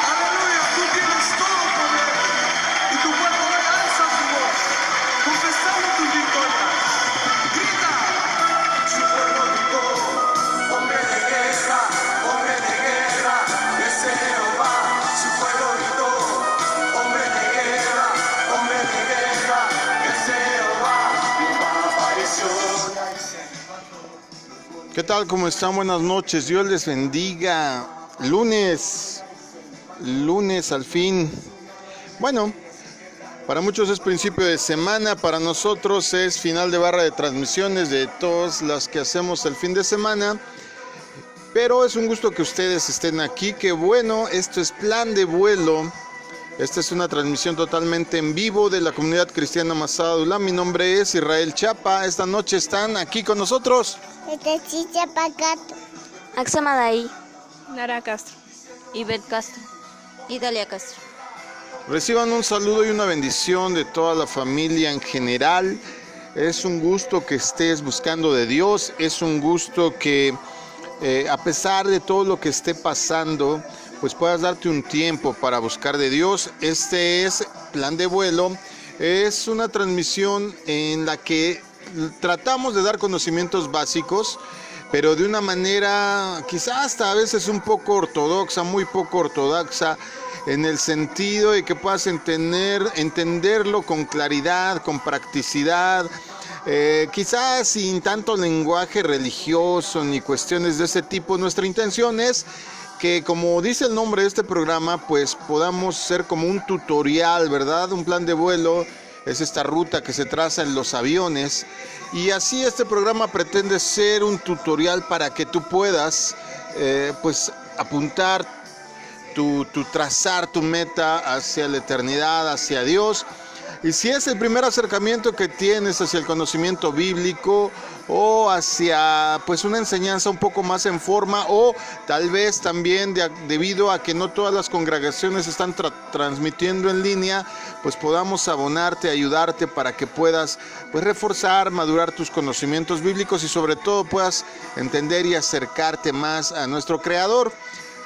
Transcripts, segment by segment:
Aleluya, tú tienes todo poder. Y tu pueblo hoy alza tu voz, confesando tus victorias. Grita. Su pueblo gritó, hombre de guerra, es Jehová. Su pueblo gritó, hombre de guerra, es Jehová. Jehová apareció. ¿Qué tal? ¿Cómo están? Buenas noches. Dios les bendiga. Lunes al fin. Bueno, para muchos es principio de semana, para nosotros es final de barra de transmisiones de todas las que hacemos el fin de semana. Pero es un gusto que ustedes estén aquí. Que bueno, esto es Plan de Vuelo. Esta es una transmisión totalmente en vivo de la comunidad cristiana Masada Adulam. Mi nombre es Israel Chapa. Esta noche están aquí con nosotros Chicha Pacato, Axamadai, Nara Castro, Ivette Castro, Idalia Castro. Reciban un saludo y una bendición de toda la familia en general. Es un gusto que estés buscando de Dios. Es un gusto que a pesar de todo lo que esté pasando, pues puedas darte un tiempo para buscar de Dios. Este es Plan de Vuelo. Es una transmisión en la que tratamos de dar conocimientos básicos, pero de una manera quizás hasta a veces un poco ortodoxa, muy poco ortodoxa, en el sentido de que puedas entenderlo con claridad, con practicidad, quizás sin tanto lenguaje religioso ni cuestiones de ese tipo. Nuestra intención es que, como dice el nombre de este programa, pues podamos ser como un tutorial, ¿verdad? Un plan de vuelo es esta ruta que se traza en los aviones, y así este programa pretende ser un tutorial para que tú puedas pues apuntar trazar tu meta hacia la eternidad, hacia Dios. Y si es el primer acercamiento que tienes hacia el conocimiento bíblico o hacia pues una enseñanza un poco más en forma, o tal vez también debido a que no todas las congregaciones están transmitiendo en línea, pues podamos abonarte, ayudarte para que puedas pues reforzar, madurar tus conocimientos bíblicos y sobre todo puedas entender y acercarte más a nuestro Creador.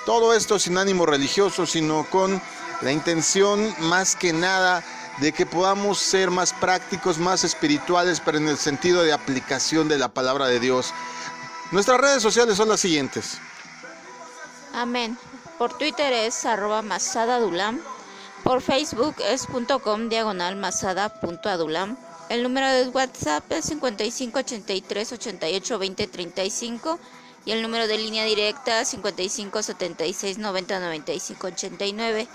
Todo esto sin ánimo religioso, sino con la intención más que nada de que podamos ser más prácticos, más espirituales, pero en el sentido de aplicación de la palabra de Dios. Nuestras redes sociales son las siguientes. Amén. Por Twitter es @masadadulam. Por Facebook es .com/masada.adulam. El número de WhatsApp es 5583882035 y el número de línea directa 5576909589.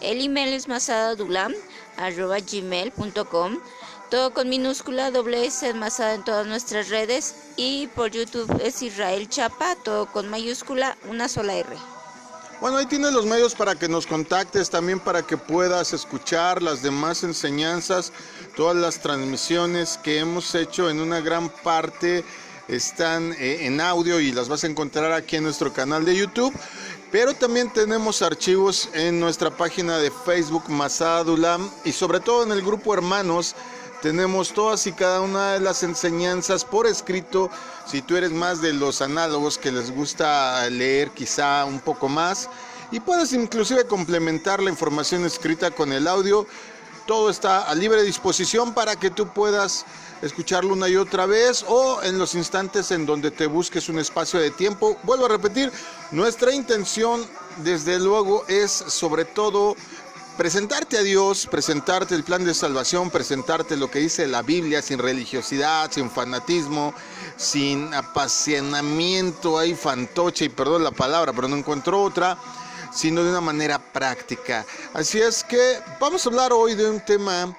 El email es masadadulam@gmail.com. Todo con minúscula, S Masada en todas nuestras redes. Y por YouTube es Israel Chapa, todo con mayúscula, una sola R. Bueno, ahí tienes los medios para que nos contactes, también para que puedas escuchar las demás enseñanzas. Todas las transmisiones que hemos hecho en una gran parte están en audio y las vas a encontrar aquí en nuestro canal de YouTube. Pero también tenemos archivos en nuestra página de Facebook Masada Adulam, y sobre todo en el grupo Hermanos tenemos todas y cada una de las enseñanzas por escrito. Si tú eres más de los análogos que les gusta leer quizá un poco más, y puedes inclusive complementar la información escrita con el audio, todo está a libre disposición para que tú puedas escucharlo una y otra vez o en los instantes en donde te busques un espacio de tiempo. Vuelvo a repetir, nuestra intención desde luego es sobre todo presentarte a Dios, presentarte el plan de salvación, presentarte lo que dice la Biblia sin religiosidad, sin fanatismo, sin apasionamiento, hay fantoche, y perdón la palabra, pero no encuentro otra, sino de una manera práctica. Así es que vamos a hablar hoy de un tema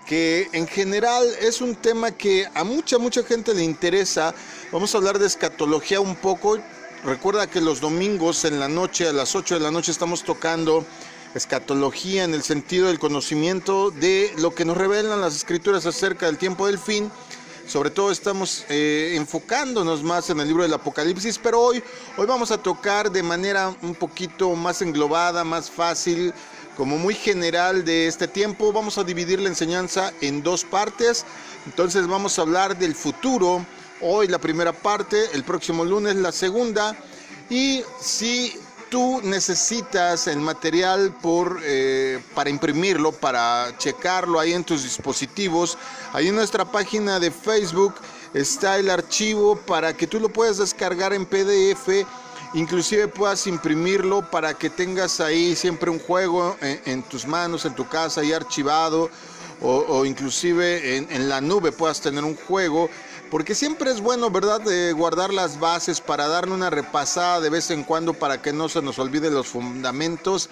que en general es un tema que a mucha gente le interesa. Vamos a hablar de escatología un poco. Recuerda que los domingos en la noche, a las 8 de la noche, estamos tocando escatología en el sentido del conocimiento de lo que nos revelan las escrituras acerca del tiempo del fin. Sobre todo estamos enfocándonos más en el libro del Apocalipsis, pero hoy vamos a tocar de manera un poquito más englobada, más fácil, como muy general de este tiempo. Vamos a dividir la enseñanza en dos partes. Entonces vamos a hablar del futuro, hoy la primera parte, el próximo lunes la segunda. Y si tú necesitas el material para imprimirlo, para checarlo ahí en tus dispositivos, ahí en nuestra página de Facebook está el archivo para que tú lo puedas descargar en PDF, inclusive puedas imprimirlo para que tengas ahí siempre un juego en tus manos, en tu casa, ahí archivado, o inclusive en la nube puedas tener un juego, porque siempre es bueno, ¿verdad?, guardar las bases para darle una repasada de vez en cuando para que no se nos olviden los fundamentos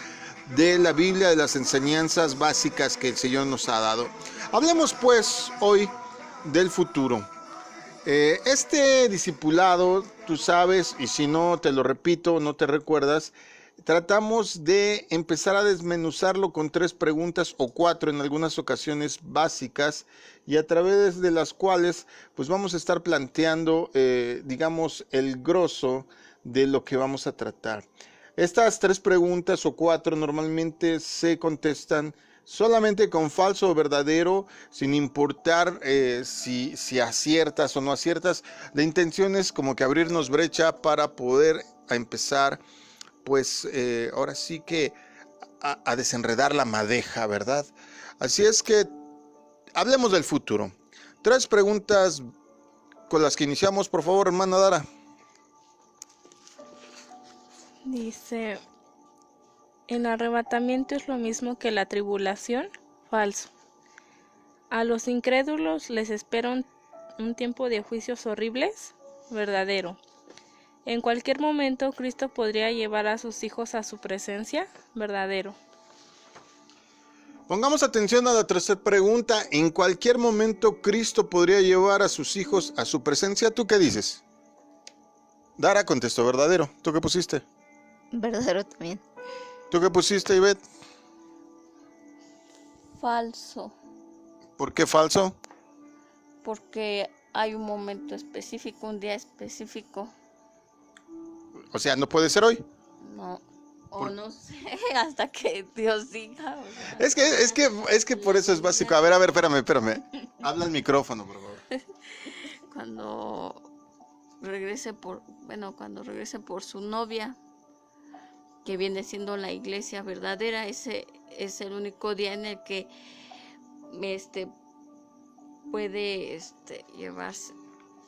de la Biblia, de las enseñanzas básicas que el Señor nos ha dado. Hablemos pues hoy del futuro. Este discipulado, tú sabes, y si no te lo repito, no te recuerdas, tratamos de empezar a desmenuzarlo con 3 preguntas o 4 en algunas ocasiones básicas, y a través de las cuales pues vamos a estar planteando, digamos, el grosso de lo que vamos a tratar. Estas 3 preguntas o 4 normalmente se contestan solamente con falso o verdadero, sin importar si aciertas o no aciertas. La intención es como que abrirnos brecha para poder empezar, pues ahora sí que a desenredar la madeja, ¿verdad? Así es que hablemos del futuro. 3 preguntas con las que iniciamos, por favor, hermana Dara. Dice, ¿el arrebatamiento es lo mismo que la tribulación? Falso. A los incrédulos les espera un tiempo de juicios horribles. Verdadero. En cualquier momento Cristo podría llevar a sus hijos a su presencia. Verdadero. Pongamos atención a la tercera pregunta. ¿En cualquier momento Cristo podría llevar a sus hijos a su presencia? ¿Tú qué dices? Dara contestó verdadero. ¿Tú qué pusiste? Verdadero también. ¿Tú qué pusiste, Ivette? Falso, ¿Por qué falso? porque hay un momento específico, un día específico. O sea, ¿no puede ser hoy? No, o no sé, hasta que Dios diga. Es que por eso es básico. A ver, espérame. Habla al micrófono, por favor. Cuando regrese cuando regrese por su novia, que viene siendo la iglesia verdadera, ese es el único día en el que puede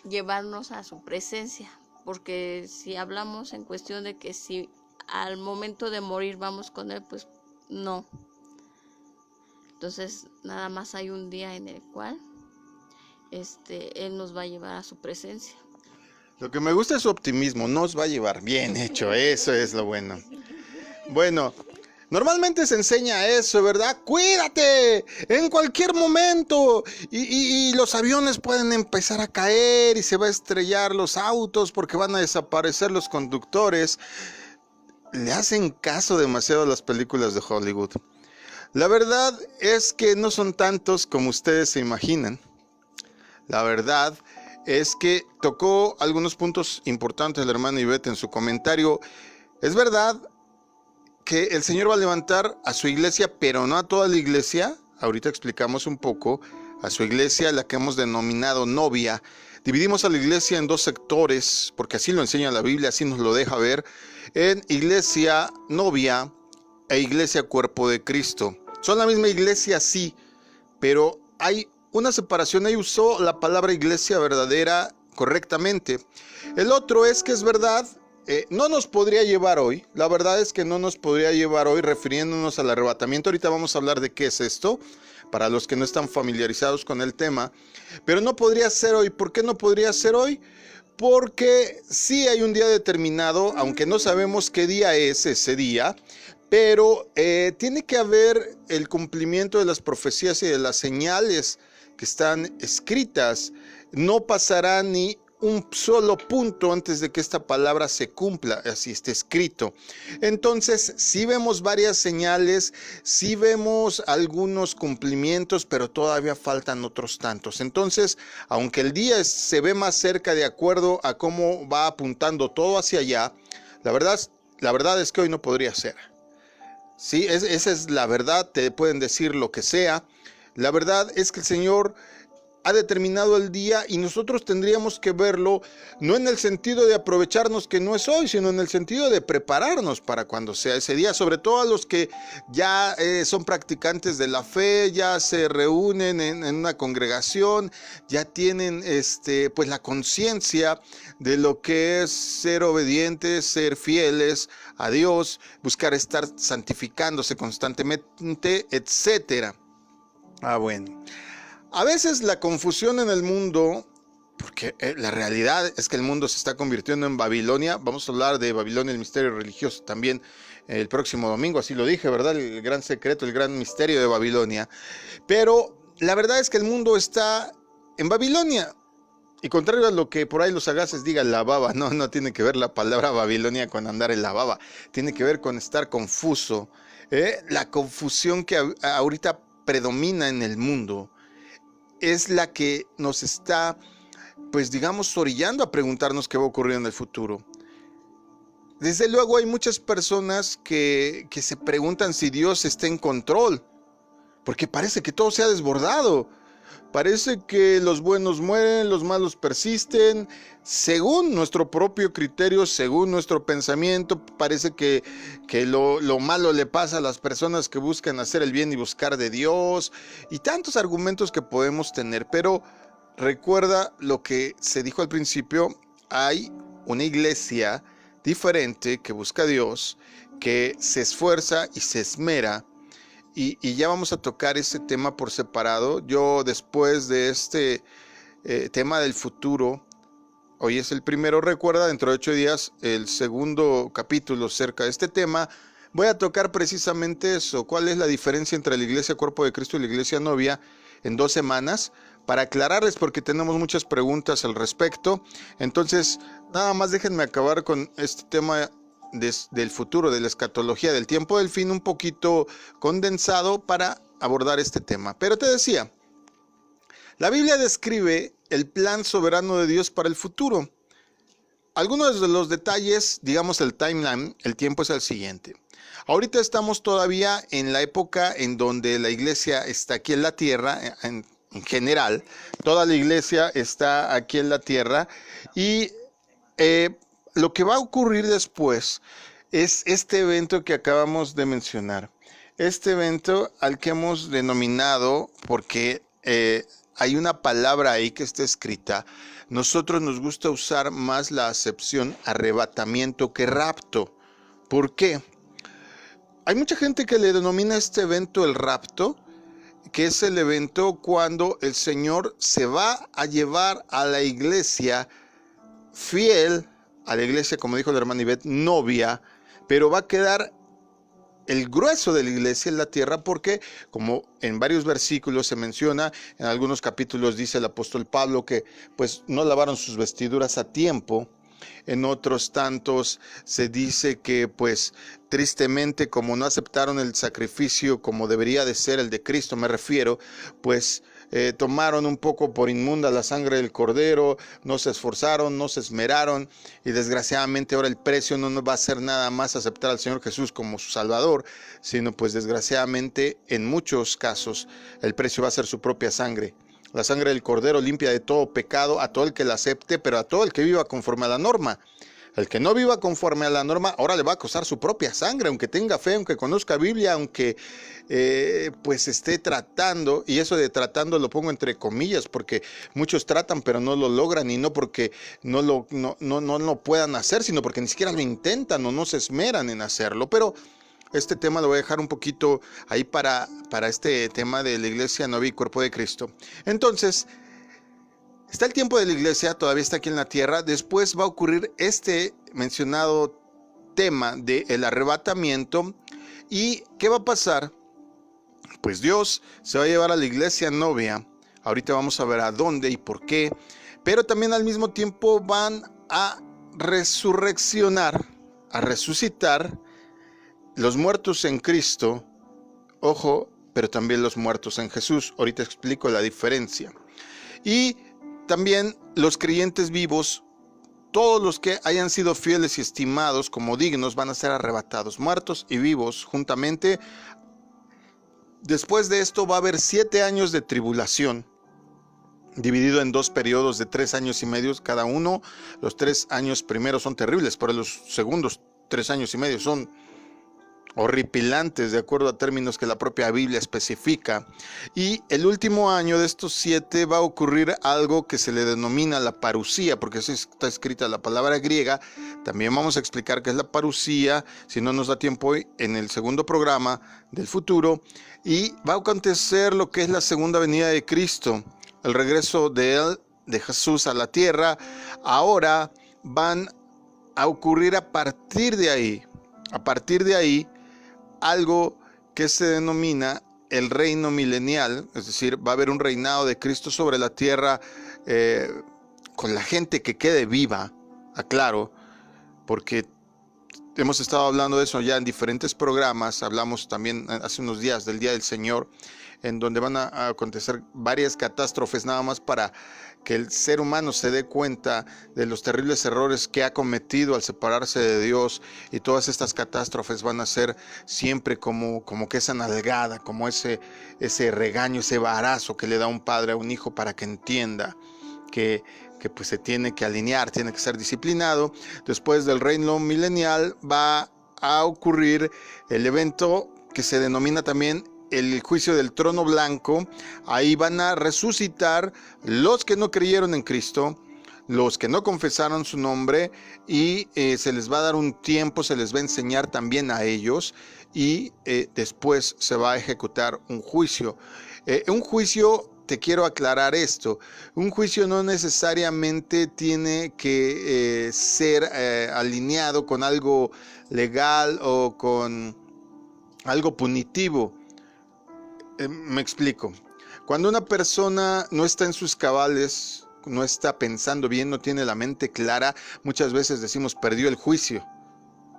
llevarnos a su presencia, porque si hablamos en cuestión de que si al momento de morir vamos con él, pues no. Entonces nada más hay un día en el cual él nos va a llevar a su presencia. Lo que me gusta es su optimismo, nos va a llevar. Bien hecho, eso es lo bueno. Bueno, normalmente se enseña eso, ¿verdad? ¡Cuídate! En cualquier momento. Y los aviones pueden empezar a caer y se va a estrellar los autos porque van a desaparecer los conductores. Le hacen caso demasiado a las películas de Hollywood. La verdad es que no son tantos como ustedes se imaginan. La verdad es que tocó algunos puntos importantes la hermana Ivette en su comentario. Es verdad que el Señor va a levantar a su iglesia, pero no a toda la iglesia. Ahorita explicamos un poco. A su iglesia, la que hemos denominado novia. Dividimos a la iglesia en 2 sectores, porque así lo enseña la Biblia, así nos lo deja ver. En iglesia novia e iglesia cuerpo de Cristo. Son la misma iglesia, sí, pero hay una separación. Ahí usó la palabra iglesia verdadera correctamente. El otro es que es verdad, no nos podría llevar hoy. La verdad es que no nos podría llevar hoy, refiriéndonos al arrebatamiento. Ahorita vamos a hablar de qué es esto, para los que no están familiarizados con el tema. Pero no podría ser hoy. ¿Por qué no podría ser hoy? Porque sí hay un día determinado, aunque no sabemos qué día es ese día, pero tiene que haber el cumplimiento de las profecías y de las señales que están escritas. No pasará ni un solo punto antes de que esta palabra se cumpla, así está escrito. Entonces, sí vemos varias señales, sí vemos algunos cumplimientos, pero todavía faltan otros tantos. Entonces, aunque el día se ve más cerca de acuerdo a cómo va apuntando todo hacia allá, la verdad es que hoy no podría ser. Sí, esa es la verdad, te pueden decir lo que sea. La verdad es que el Señor ha determinado el día y nosotros tendríamos que verlo no en el sentido de aprovecharnos que no es hoy, sino en el sentido de prepararnos para cuando sea ese día, sobre todo a los que ya son practicantes de la fe, ya se reúnen en una congregación, ya tienen pues la conciencia de lo que es ser obedientes, ser fieles a Dios, buscar estar santificándose constantemente, etcétera. Bueno. A veces la confusión en el mundo, porque la realidad es que el mundo se está convirtiendo en Babilonia. Vamos a hablar de Babilonia, el misterio religioso también el próximo domingo, así lo dije, ¿verdad? El gran secreto, el gran misterio de Babilonia. Pero la verdad es que el mundo está en Babilonia. Y contrario a lo que por ahí los sagaces digan la baba, no tiene que ver la palabra Babilonia con andar en la baba. Tiene que ver con estar confuso. La confusión que ahorita predomina en el mundo es la que nos está, pues digamos, orillando a preguntarnos qué va a ocurrir en el futuro. Desde luego hay muchas personas que se preguntan si Dios está en control, porque parece que todo se ha desbordado. Parece que los buenos mueren, los malos persisten. Según nuestro propio criterio, según nuestro pensamiento, parece que lo malo le pasa a las personas que buscan hacer el bien y buscar de Dios. Y tantos argumentos que podemos tener. Pero recuerda lo que se dijo al principio. Hay una iglesia diferente que busca a Dios, que se esfuerza y se esmera. Y ya vamos a tocar ese tema por separado. Yo después de este tema del futuro, hoy es el primero, recuerda, dentro de 8 días el segundo capítulo cerca de este tema, voy a tocar precisamente eso, cuál es la diferencia entre la iglesia cuerpo de Cristo y la iglesia novia en 2 semanas, para aclararles porque tenemos muchas preguntas al respecto. Entonces, nada más déjenme acabar con este tema del futuro, de la escatología, del tiempo del fin, un poquito condensado para abordar este tema. Pero te decía, la Biblia describe el plan soberano de Dios para el futuro. Algunos de los detalles, digamos el timeline, el tiempo es el siguiente. Ahorita estamos todavía en la época en donde la iglesia está aquí en la tierra, en general, toda la iglesia está aquí en la tierra y lo que va a ocurrir después es este evento que acabamos de mencionar. Este evento al que hemos denominado, porque hay una palabra ahí que está escrita, nosotros nos gusta usar más la acepción arrebatamiento que rapto. ¿Por qué? Hay mucha gente que le denomina este evento el rapto, que es el evento cuando el Señor se va a llevar a la iglesia fiel, a la iglesia, como dijo la hermana Ivette, novia, pero va a quedar el grueso de la iglesia en la tierra porque, como en varios versículos se menciona, en algunos capítulos dice el apóstol Pablo que pues no lavaron sus vestiduras a tiempo. En otros tantos se dice que pues tristemente como no aceptaron el sacrificio como debería de ser el de Cristo, me refiero, pues tomaron un poco por inmunda la sangre del cordero, no se esforzaron, no se esmeraron y desgraciadamente ahora el precio no va a ser nada más aceptar al Señor Jesús como su Salvador, sino pues desgraciadamente en muchos casos el precio va a ser su propia sangre. La sangre del cordero limpia de todo pecado a todo el que la acepte, pero a todo el que viva conforme a la norma. El que no viva conforme a la norma, ahora le va a costar su propia sangre, aunque tenga fe, aunque conozca Biblia, aunque pues esté tratando, y eso de tratando lo pongo entre comillas, porque muchos tratan pero no lo logran, y no porque no lo puedan hacer, sino porque ni siquiera lo intentan o no se esmeran en hacerlo. Pero este tema lo voy a dejar un poquito ahí para este tema de la iglesia novia y cuerpo de Cristo. Entonces, está el tiempo de la iglesia, todavía está aquí en la tierra. Después va a ocurrir este mencionado tema del arrebatamiento. ¿Y qué va a pasar? Pues Dios se va a llevar a la iglesia novia. Ahorita vamos a ver a dónde y por qué. Pero también al mismo tiempo van a resurreccionar, a resucitar los muertos en Cristo. Ojo, pero también los muertos en Jesús. Ahorita explico la diferencia. Y también los creyentes vivos, todos los que hayan sido fieles y estimados como dignos, van a ser arrebatados, muertos y vivos juntamente. Después de esto va a haber 7 años de tribulación. dividido en 2 periodos de 3 años y medio cada uno. Los 3 años primeros son terribles, pero los segundos 3 años y medio son horripilantes, de acuerdo a términos que la propia Biblia especifica. Y el último año de estos 7 va a ocurrir algo que se le denomina la parusía, porque así está escrita la palabra griega. También vamos a explicar qué es la parusía, si no nos da tiempo hoy, en el segundo programa del futuro. Y va a acontecer lo que es la segunda venida de Cristo, el regreso de él, de Jesús, a la tierra. Ahora van a ocurrir a partir de ahí, algo que se denomina el reino milenial, es decir, va a haber un reinado de Cristo sobre la tierra con la gente que quede viva, aclaro, porque hemos estado hablando de eso ya en diferentes programas. Hablamos también hace unos días del Día del Señor, en donde van a acontecer varias catástrofes nada más para que el ser humano se dé cuenta de los terribles errores que ha cometido al separarse de Dios, y todas estas catástrofes van a ser siempre como que esa nalgada, como ese regaño, ese varazo que le da un padre a un hijo para que entienda que pues se tiene que alinear, tiene que ser disciplinado. Después del reino milenial va a ocurrir el evento que se denomina también el juicio del trono blanco. Ahí van a resucitar los que no creyeron en Cristo, los que no confesaron su nombre, y se les va a dar un tiempo, se les va a enseñar también a ellos, y después se va a ejecutar un juicio. Un juicio, te quiero aclarar esto, un juicio no necesariamente tiene que ser alineado con algo legal o con algo punitivo. Me explico. Cuando una persona no está en sus cabales, no está pensando bien, no tiene la mente clara, muchas veces decimos perdió el juicio.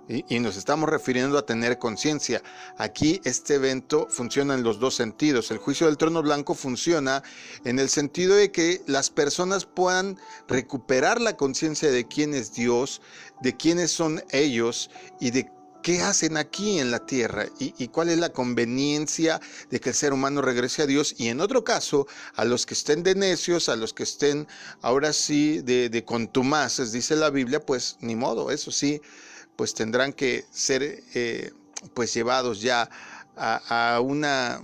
Y nos estamos refiriendo a tener conciencia. Aquí este evento funciona en los dos sentidos. El juicio del trono blanco funciona en el sentido de que las personas puedan recuperar la conciencia de quién es Dios, de quiénes son ellos y de qué hacen aquí en la tierra, y cuál es la conveniencia de que el ser humano regrese a Dios. Y en otro caso, a los que estén de necios, a los que estén ahora sí de contumaces, dice la Biblia, pues ni modo, eso sí, pues tendrán que ser pues llevados ya a una,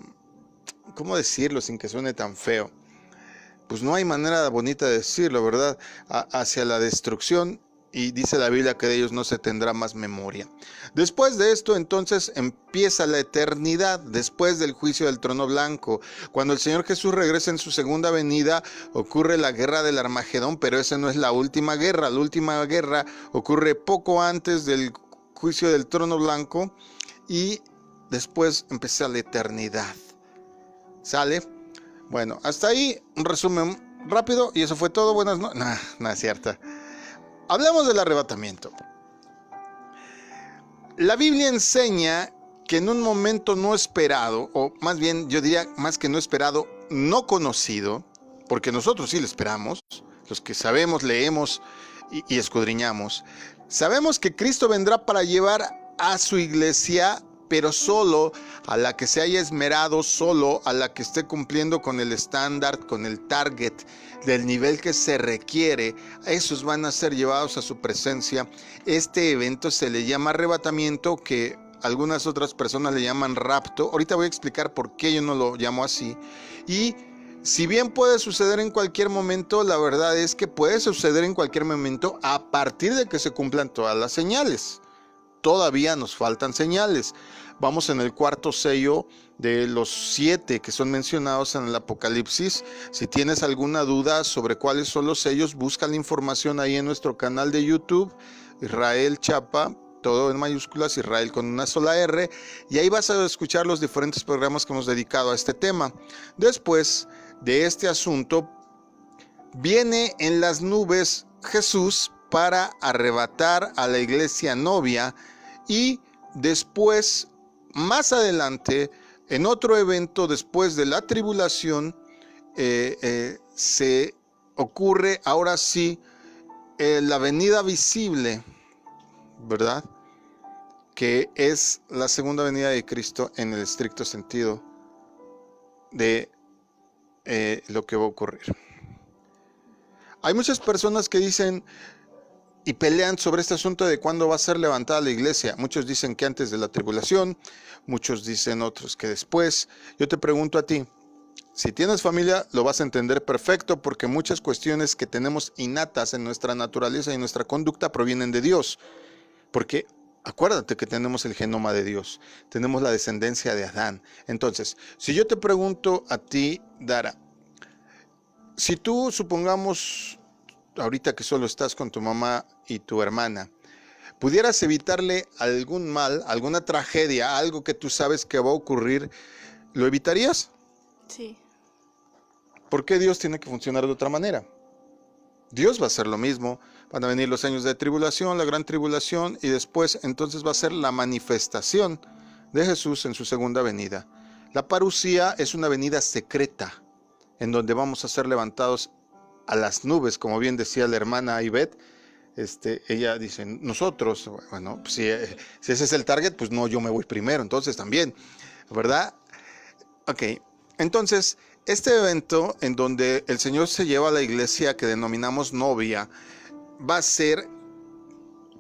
¿cómo decirlo sin que suene tan feo? Pues no hay manera bonita de decirlo, ¿verdad? Hacia la destrucción. Y dice la Biblia que de ellos no se tendrá más memoria. Después de esto, entonces, empieza la eternidad, después del juicio del trono blanco. Cuando el Señor Jesús regresa en su segunda venida, ocurre la guerra del Armagedón, pero esa no es la última guerra. La última guerra ocurre poco antes del juicio del trono blanco, y después empieza la eternidad. ¿Sale? Bueno, hasta ahí un resumen rápido, y eso fue todo. Buenas noches. No es cierto. Hablamos del arrebatamiento. La Biblia enseña que en un momento no esperado, o más bien yo diría más que no esperado, no conocido, porque nosotros sí lo esperamos, los que sabemos, leemos y escudriñamos, sabemos que Cristo vendrá para llevar a su iglesia, pero solo a la que se haya esmerado, solo a la que esté cumpliendo con el estándar, con el target del nivel que se requiere. Esos van a ser llevados a su presencia. Este evento se le llama arrebatamiento, que algunas otras personas le llaman rapto. Ahorita voy a explicar por qué yo no lo llamo así. Y si bien puede suceder en cualquier momento, la verdad es que puede suceder en cualquier momento a partir de que se cumplan todas las señales. Todavía nos faltan señales. Vamos en el cuarto sello de los 7 que son mencionados en el Apocalipsis. Si tienes alguna duda sobre cuáles son los sellos, busca la información ahí en nuestro canal de YouTube, Israel Chapa, todo en mayúsculas, Israel con una sola R, y ahí vas a escuchar los diferentes programas que hemos dedicado a este tema. Después de este asunto, viene en las nubes Jesús para arrebatar a la iglesia novia, y después, más adelante, en otro evento después de la tribulación, se ocurre ahora sí la venida visible, ¿verdad? Que es la segunda venida de Cristo en el estricto sentido de lo que va a ocurrir. Hay muchas personas que dicen y pelean sobre este asunto de cuándo va a ser levantada la iglesia. Muchos dicen que antes de la tribulación, muchos dicen otros que después. Yo te pregunto a ti, si tienes familia, lo vas a entender perfecto, porque muchas cuestiones que tenemos innatas en nuestra naturaleza y nuestra conducta provienen de Dios. Porque acuérdate que tenemos el genoma de Dios, tenemos la descendencia de Adán. Entonces, si yo te pregunto a ti, Dara, si tú supongamos, ahorita que solo estás con tu mamá y tu hermana, pudieras evitarle algún mal, alguna tragedia, algo que tú sabes que va a ocurrir, ¿lo evitarías? Sí. ¿Por qué Dios tiene que funcionar de otra manera? Dios va a hacer lo mismo. Van a venir los años de tribulación, la gran tribulación, y después entonces va a ser la manifestación de Jesús en su segunda venida. La parusía es una venida secreta, en donde vamos a ser levantados a las nubes, como bien decía la hermana Ivette. Ella dice, nosotros, bueno, pues si ese es el target, pues no, yo me voy primero, entonces también, ¿verdad? Ok, entonces, este evento en donde el Señor se lleva a la iglesia que denominamos novia, va a ser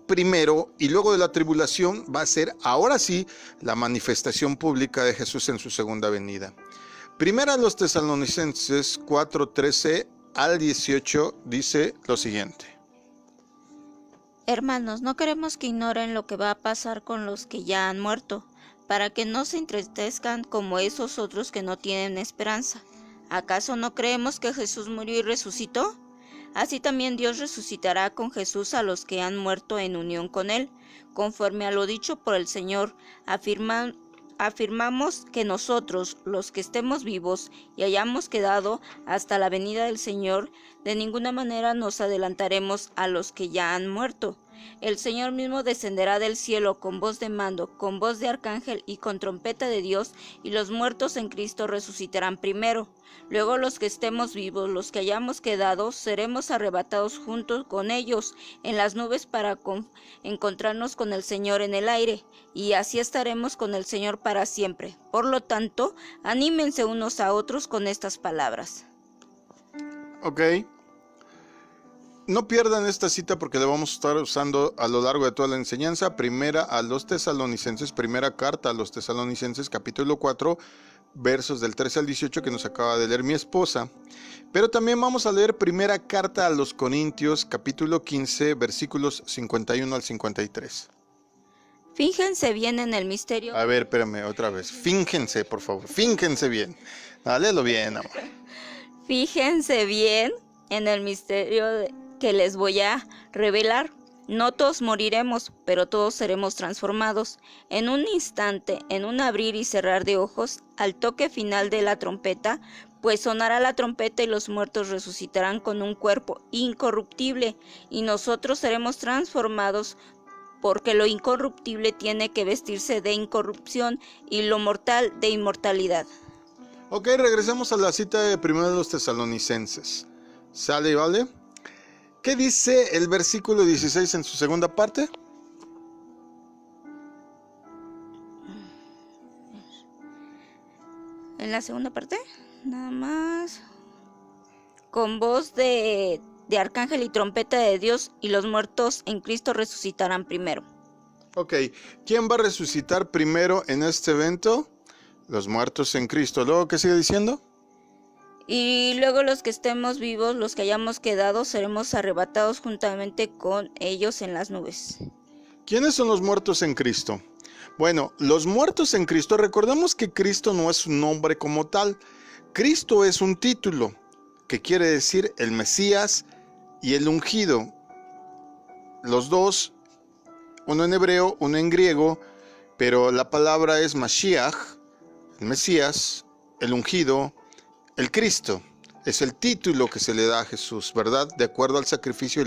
primero, y luego de la tribulación va a ser, ahora sí, la manifestación pública de Jesús en su segunda venida. Primera a los Tesalonicenses 4:13 al 18 dice lo siguiente. Hermanos, no queremos que ignoren lo que va a pasar con los que ya han muerto, para que no se entristezcan como esos otros que no tienen esperanza. ¿Acaso no creemos que Jesús murió y resucitó? Así también Dios resucitará con Jesús a los que han muerto en unión con Él, conforme a lo dicho por el Señor. Afirmamos que nosotros, los que estemos vivos y hayamos quedado hasta la venida del Señor, de ninguna manera nos adelantaremos a los que ya han muerto. El Señor mismo descenderá del cielo con voz de mando, con voz de arcángel y con trompeta de Dios, y los muertos en Cristo resucitarán primero. Luego los que estemos vivos, los que hayamos quedado, seremos arrebatados juntos con ellos en las nubes para encontrarnos con el Señor en el aire, y así estaremos con el Señor para siempre. Por lo tanto, anímense unos a otros con estas palabras. Ok. No pierdan esta cita porque la vamos a estar usando a lo largo de toda la enseñanza. Primera a los Tesalonicenses, primera carta a los Tesalonicenses, capítulo 4, versos del 13 al 18 que nos acaba de leer mi esposa. Pero también vamos a leer primera carta a los Corintios, capítulo 15, versículos 51 al 53. Fíjense bien en el misterio. A ver, espérame otra vez. Fínjense, por favor. Fínjense bien. Léelo bien, amor. Fíjense bien en el misterio que les voy a revelar. No todos moriremos, pero todos seremos transformados. En un instante, en un abrir y cerrar de ojos, al toque final de la trompeta, pues sonará la trompeta y los muertos resucitarán con un cuerpo incorruptible, y nosotros seremos transformados, porque lo incorruptible tiene que vestirse de incorrupción y lo mortal de inmortalidad. Ok, regresemos a la cita de primero de los Tesalonicenses. ¿Sale y vale? ¿Qué dice el versículo 16 en su segunda parte? En la segunda parte, nada más. Con voz de arcángel y trompeta de Dios, y los muertos en Cristo resucitarán primero. Ok, ¿quién va a resucitar primero en este evento? Los muertos en Cristo. ¿Luego qué sigue diciendo? Y luego los que estemos vivos, los que hayamos quedado, seremos arrebatados juntamente con ellos en las nubes. ¿Quiénes son los muertos en Cristo? Bueno, los muertos en Cristo, recordemos que Cristo no es un nombre como tal. Cristo es un título, que quiere decir el Mesías y el ungido. Los dos, uno en hebreo, uno en griego, pero la palabra es Mashiach, el Mesías, el ungido, el Cristo. Es el título que se le da a Jesús, ¿verdad? De acuerdo al sacrificio y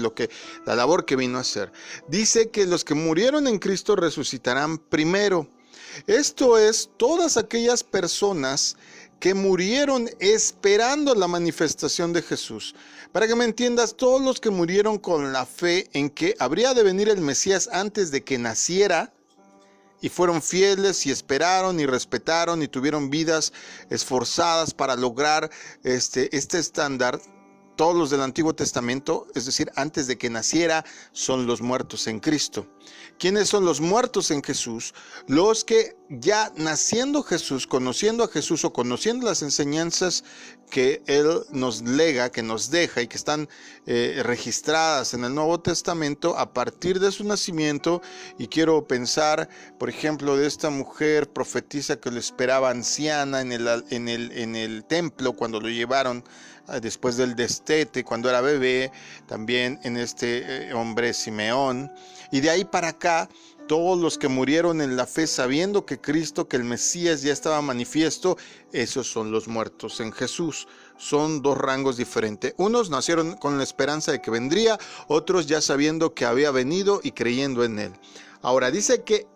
la labor que vino a hacer. Dice que los que murieron en Cristo resucitarán primero. Esto es, todas aquellas personas que murieron esperando la manifestación de Jesús. Para que me entiendas, todos los que murieron con la fe en que habría de venir el Mesías antes de que naciera, y fueron fieles y esperaron y respetaron y tuvieron vidas esforzadas para lograr este estándar, todos los del Antiguo Testamento, es decir, antes de que naciera, son los muertos en Cristo. ¿Quiénes son los muertos en Jesús? Los que ya naciendo Jesús, conociendo a Jesús o conociendo las enseñanzas que Él nos lega, que nos deja y que están registradas en el Nuevo Testamento a partir de su nacimiento. Y quiero pensar, por ejemplo, de esta mujer profetisa que lo esperaba anciana en el templo cuando lo llevaron después del destete, cuando era bebé, también en este hombre Simeón. Y de ahí para acá, todos los que murieron en la fe sabiendo que Cristo, que el Mesías ya estaba manifiesto, esos son los muertos en Jesús. Son dos rangos diferentes. Unos nacieron con la esperanza de que vendría, otros ya sabiendo que había venido y creyendo en Él. Ahora dice que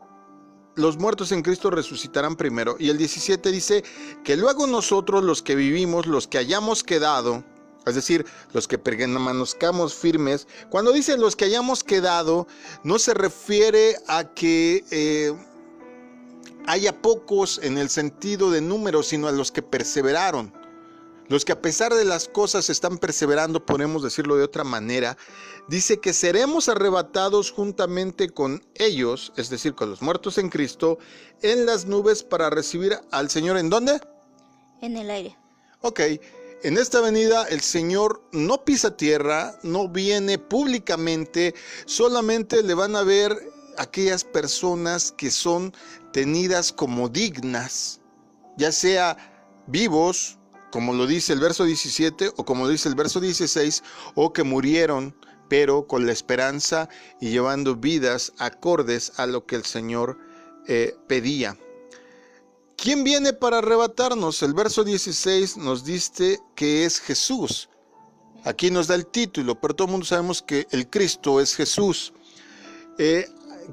los muertos en Cristo resucitarán primero. Y el 17 dice que luego nosotros, los que vivimos, los que hayamos quedado, es decir, los que permanezcamos firmes. Cuando dice los que hayamos quedado, no se refiere a que haya pocos en el sentido de número, sino a los que perseveraron. Los que a pesar de las cosas están perseverando, podemos decirlo de otra manera. Dice que seremos arrebatados juntamente con ellos, es decir, con los muertos en Cristo, en las nubes para recibir al Señor. ¿En dónde? En el aire. Ok. En esta venida el Señor no pisa tierra, no viene públicamente, solamente le van a ver aquellas personas que son tenidas como dignas, ya sea vivos, como lo dice el verso 17 o como lo dice el verso 16, o que murieron, pero con la esperanza y llevando vidas acordes a lo que el Señor pedía. ¿Quién viene para arrebatarnos? El verso 16 nos dice que es Jesús. Aquí nos da el título, pero todo el mundo sabemos que el Cristo es Jesús.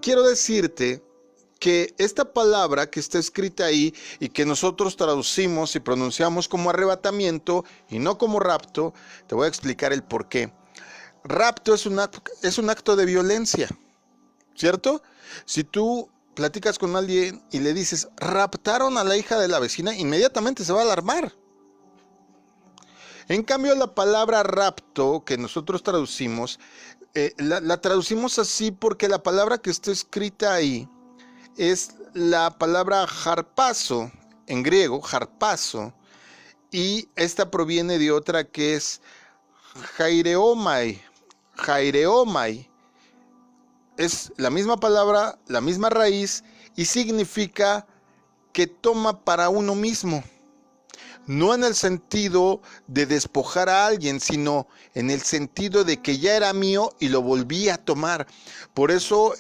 Quiero decirte que esta palabra que está escrita ahí y que nosotros traducimos y pronunciamos como arrebatamiento y no como rapto, te voy a explicar el por qué. Rapto es un acto de violencia, ¿cierto? Si tú platicas con alguien y le dices, raptaron a la hija de la vecina, inmediatamente se va a alarmar. En cambio, la palabra rapto que nosotros traducimos, la traducimos así porque la palabra que está escrita ahí es la palabra harpazo, en griego, harpazo, y esta proviene de otra que es jaireomai. Jaireomai es la misma palabra, la misma raíz, y significa que toma para uno mismo. No en el sentido de despojar a alguien, sino en el sentido de que ya era mío y lo volví a tomar. Por eso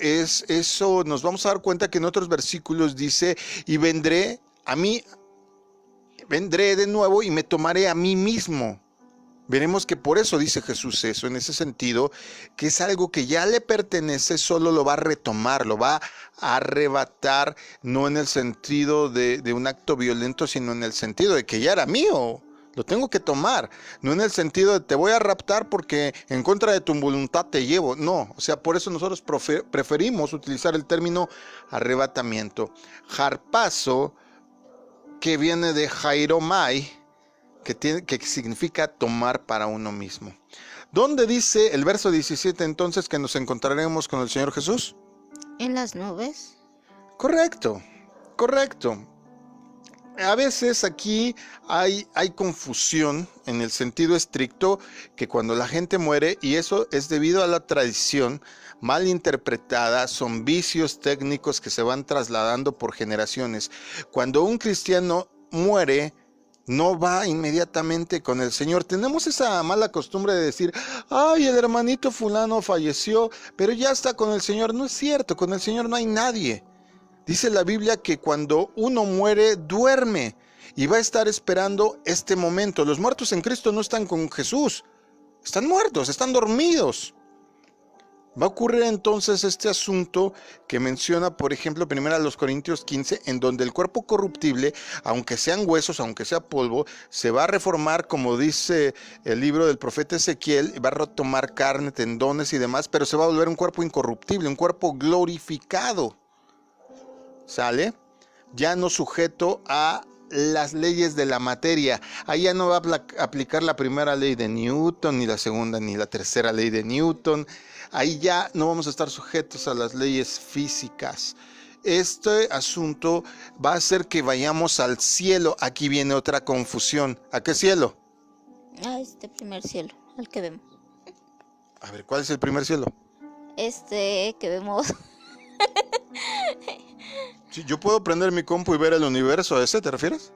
nos vamos a dar cuenta que en otros versículos dice, y vendré de nuevo y me tomaré a mí mismo. Veremos que por eso dice Jesús eso, en ese sentido, que es algo que ya le pertenece, solo lo va a retomar, lo va a arrebatar, no en el sentido de un acto violento, sino en el sentido de que ya era mío, lo tengo que tomar, no en el sentido de te voy a raptar porque en contra de tu voluntad te llevo, no, o sea, por eso nosotros preferimos utilizar el término arrebatamiento. Harpazo, que viene de jairomai, que significa tomar para uno mismo. ¿Dónde dice el verso 17 entonces que nos encontraremos con el Señor Jesús? ¿En las nubes? Correcto. A veces aquí hay confusión en el sentido estricto que cuando la gente muere, y eso es debido a la tradición mal interpretada, son vicios técnicos que se van trasladando por generaciones. Cuando un cristiano muere, no va inmediatamente con el Señor. Tenemos esa mala costumbre de decir, ay, el hermanito fulano falleció, pero ya está con el Señor. No es cierto, con el Señor no hay nadie. Dice la Biblia que cuando uno muere, duerme y va a estar esperando este momento. Los muertos en Cristo no están con Jesús, están muertos, están dormidos. Va a ocurrir entonces este asunto que menciona, por ejemplo, 1 Corintios 15, en donde el cuerpo corruptible, aunque sean huesos, aunque sea polvo, se va a reformar, como dice el libro del profeta Ezequiel, va a retomar carne, tendones y demás, pero se va a volver un cuerpo incorruptible, un cuerpo glorificado. ¿Sale? Ya no sujeto a las leyes de la materia. Ahí ya no va a aplicar la primera ley de Newton, ni la segunda, ni la tercera ley de Newton. Ahí ya no vamos a estar sujetos a las leyes físicas. Este asunto va a hacer que vayamos al cielo. Aquí viene otra confusión. ¿A qué cielo? A este primer cielo, al que vemos. A ver, ¿cuál es el primer cielo? Este que vemos. Sí, yo puedo prender mi compu y ver el universo. ¿A ese te refieres?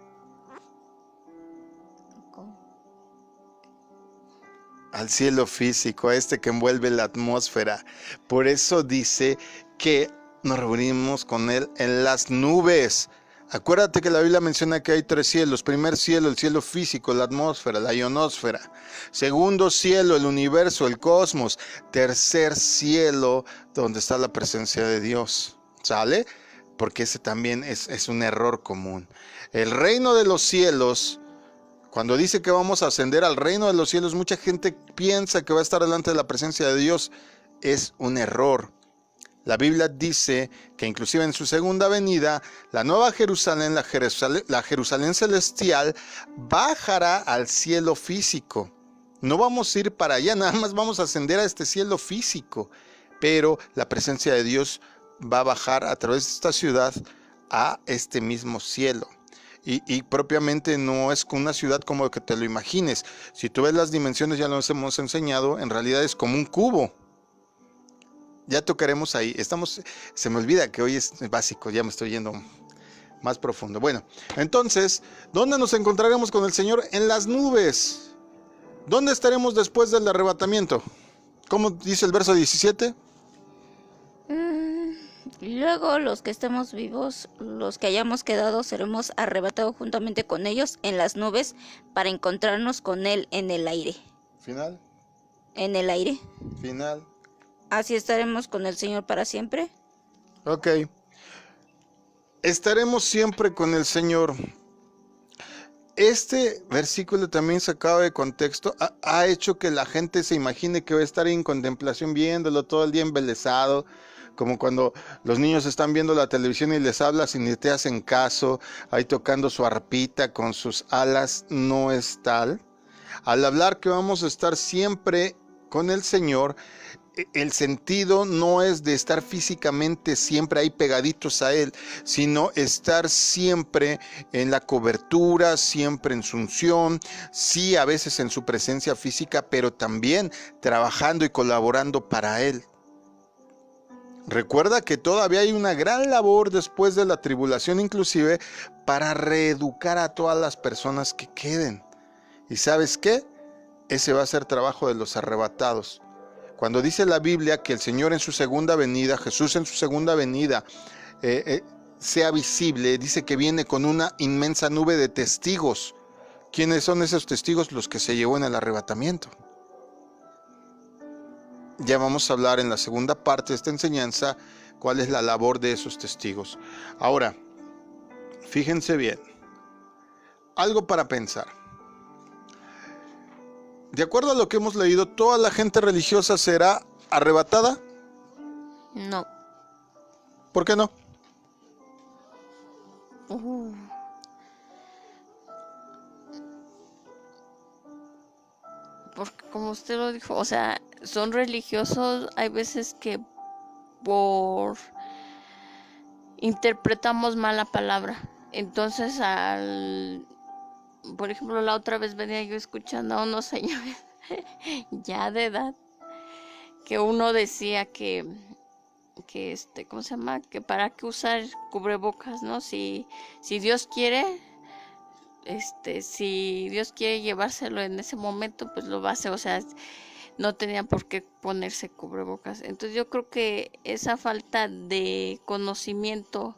Al cielo físico, a este que envuelve la atmósfera. Por eso dice que nos reunimos con él en las nubes. Acuérdate que la Biblia menciona que hay 3 cielos. Primer cielo, el cielo físico, la atmósfera, la ionosfera. Segundo cielo, el universo, el cosmos. Tercer cielo, donde está la presencia de Dios. ¿Sale? Porque ese también es un error común. El reino de los cielos, cuando dice que vamos a ascender al reino de los cielos, mucha gente piensa que va a estar delante de la presencia de Dios. Es un error. La Biblia dice que inclusive en su segunda venida, la nueva Jerusalén, la Jerusalén celestial, bajará al cielo físico. No vamos a ir para allá, nada más vamos a ascender a este cielo físico. Pero la presencia de Dios va a bajar a través de esta ciudad a este mismo cielo. Y propiamente no es una ciudad como que te lo imagines. Si tú ves las dimensiones, ya nos hemos enseñado, en realidad es como un cubo. Ya tocaremos ahí. Se me olvida que hoy es básico, ya me estoy yendo más profundo. Bueno, entonces, ¿dónde nos encontraremos con el Señor? En las nubes. ¿Dónde estaremos después del arrebatamiento? ¿Cómo dice el verso 17? Luego los que estemos vivos, los que hayamos quedado, seremos arrebatados juntamente con ellos en las nubes para encontrarnos con Él en el aire. Final. En el aire. Final. Así estaremos con el Señor para siempre. Ok. Estaremos siempre con el Señor. Este versículo también sacado de contexto ha hecho que la gente se imagine que va a estar en contemplación viéndolo todo el día embelesado, como cuando los niños están viendo la televisión y les hablas y ni te hacen caso, ahí tocando su arpita con sus alas. No es tal. Al hablar que vamos a estar siempre con el Señor, el sentido no es de estar físicamente siempre ahí pegaditos a Él, sino estar siempre en la cobertura, siempre en su unción, sí, a veces en su presencia física, pero también trabajando y colaborando para Él. Recuerda que todavía hay una gran labor después de la tribulación, inclusive para reeducar a todas las personas que queden. ¿Y sabes qué? Ese va a ser trabajo de los arrebatados. Cuando dice la Biblia que el Señor en su segunda venida, Jesús en su segunda venida, sea visible, dice que viene con una inmensa nube de testigos. ¿Quiénes son esos testigos? Los que se llevó en el arrebatamiento. Ya vamos a hablar en la segunda parte de esta enseñanza cuál es la labor de esos testigos. Ahora, fíjense bien, algo para pensar. De acuerdo a lo que hemos leído, ¿toda la gente religiosa será arrebatada? No. ¿Por qué no? Porque como usted lo dijo, o sea, son religiosos, hay veces que interpretamos mal la palabra. Entonces, por ejemplo, la otra vez venía yo escuchando a unos señores ya de edad, que uno decía que ¿cómo se llama? Que para qué usar cubrebocas, ¿no? Si Dios quiere, si Dios quiere llevárselo en ese momento, pues lo va a hacer, o sea, no tenía por qué ponerse cubrebocas. Entonces yo creo que esa falta de conocimiento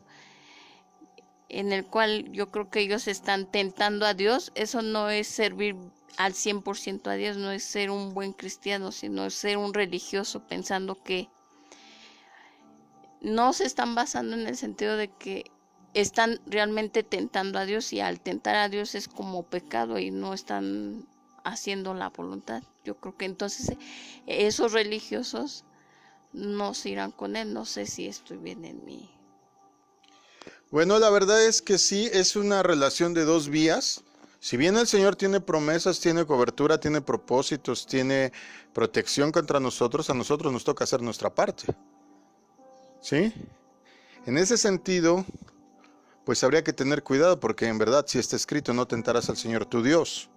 en el cual yo creo que ellos están tentando a Dios, eso no es servir al 100% a Dios, no es ser un buen cristiano, sino es ser un religioso, pensando que no se están basando en el sentido de que están realmente tentando a Dios, y al tentar a Dios es como pecado y no están haciendo la voluntad. Yo creo que entonces esos religiosos no se irán con Él. No sé si estoy bien en mí. Bueno, la verdad es que sí, es una relación de dos vías. Si bien el Señor tiene promesas, tiene cobertura, tiene propósitos, tiene protección contra nosotros, a nosotros nos toca hacer nuestra parte. ¿Sí? En ese sentido, pues habría que tener cuidado porque en verdad si está escrito no tentarás al Señor tu Dios.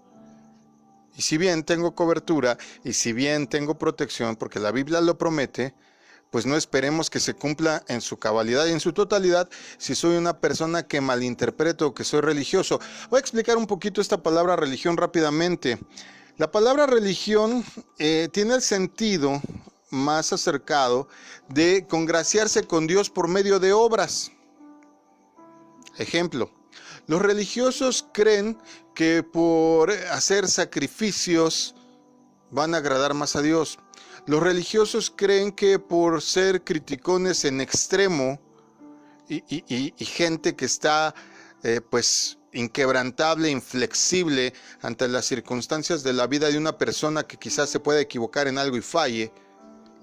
Y si bien tengo cobertura y si bien tengo protección, porque la Biblia lo promete, pues no esperemos que se cumpla en su cabalidad y en su totalidad si soy una persona que malinterpreto o que soy religioso. Voy a explicar un poquito esta palabra religión rápidamente. La palabra religión tiene el sentido más acercado de congraciarse con Dios por medio de obras. Ejemplo, los religiosos creen que por hacer sacrificios van a agradar más a Dios. Los religiosos creen que por ser criticones en extremo y gente que está pues inquebrantable, inflexible ante las circunstancias de la vida de una persona que quizás se pueda equivocar en algo y falle,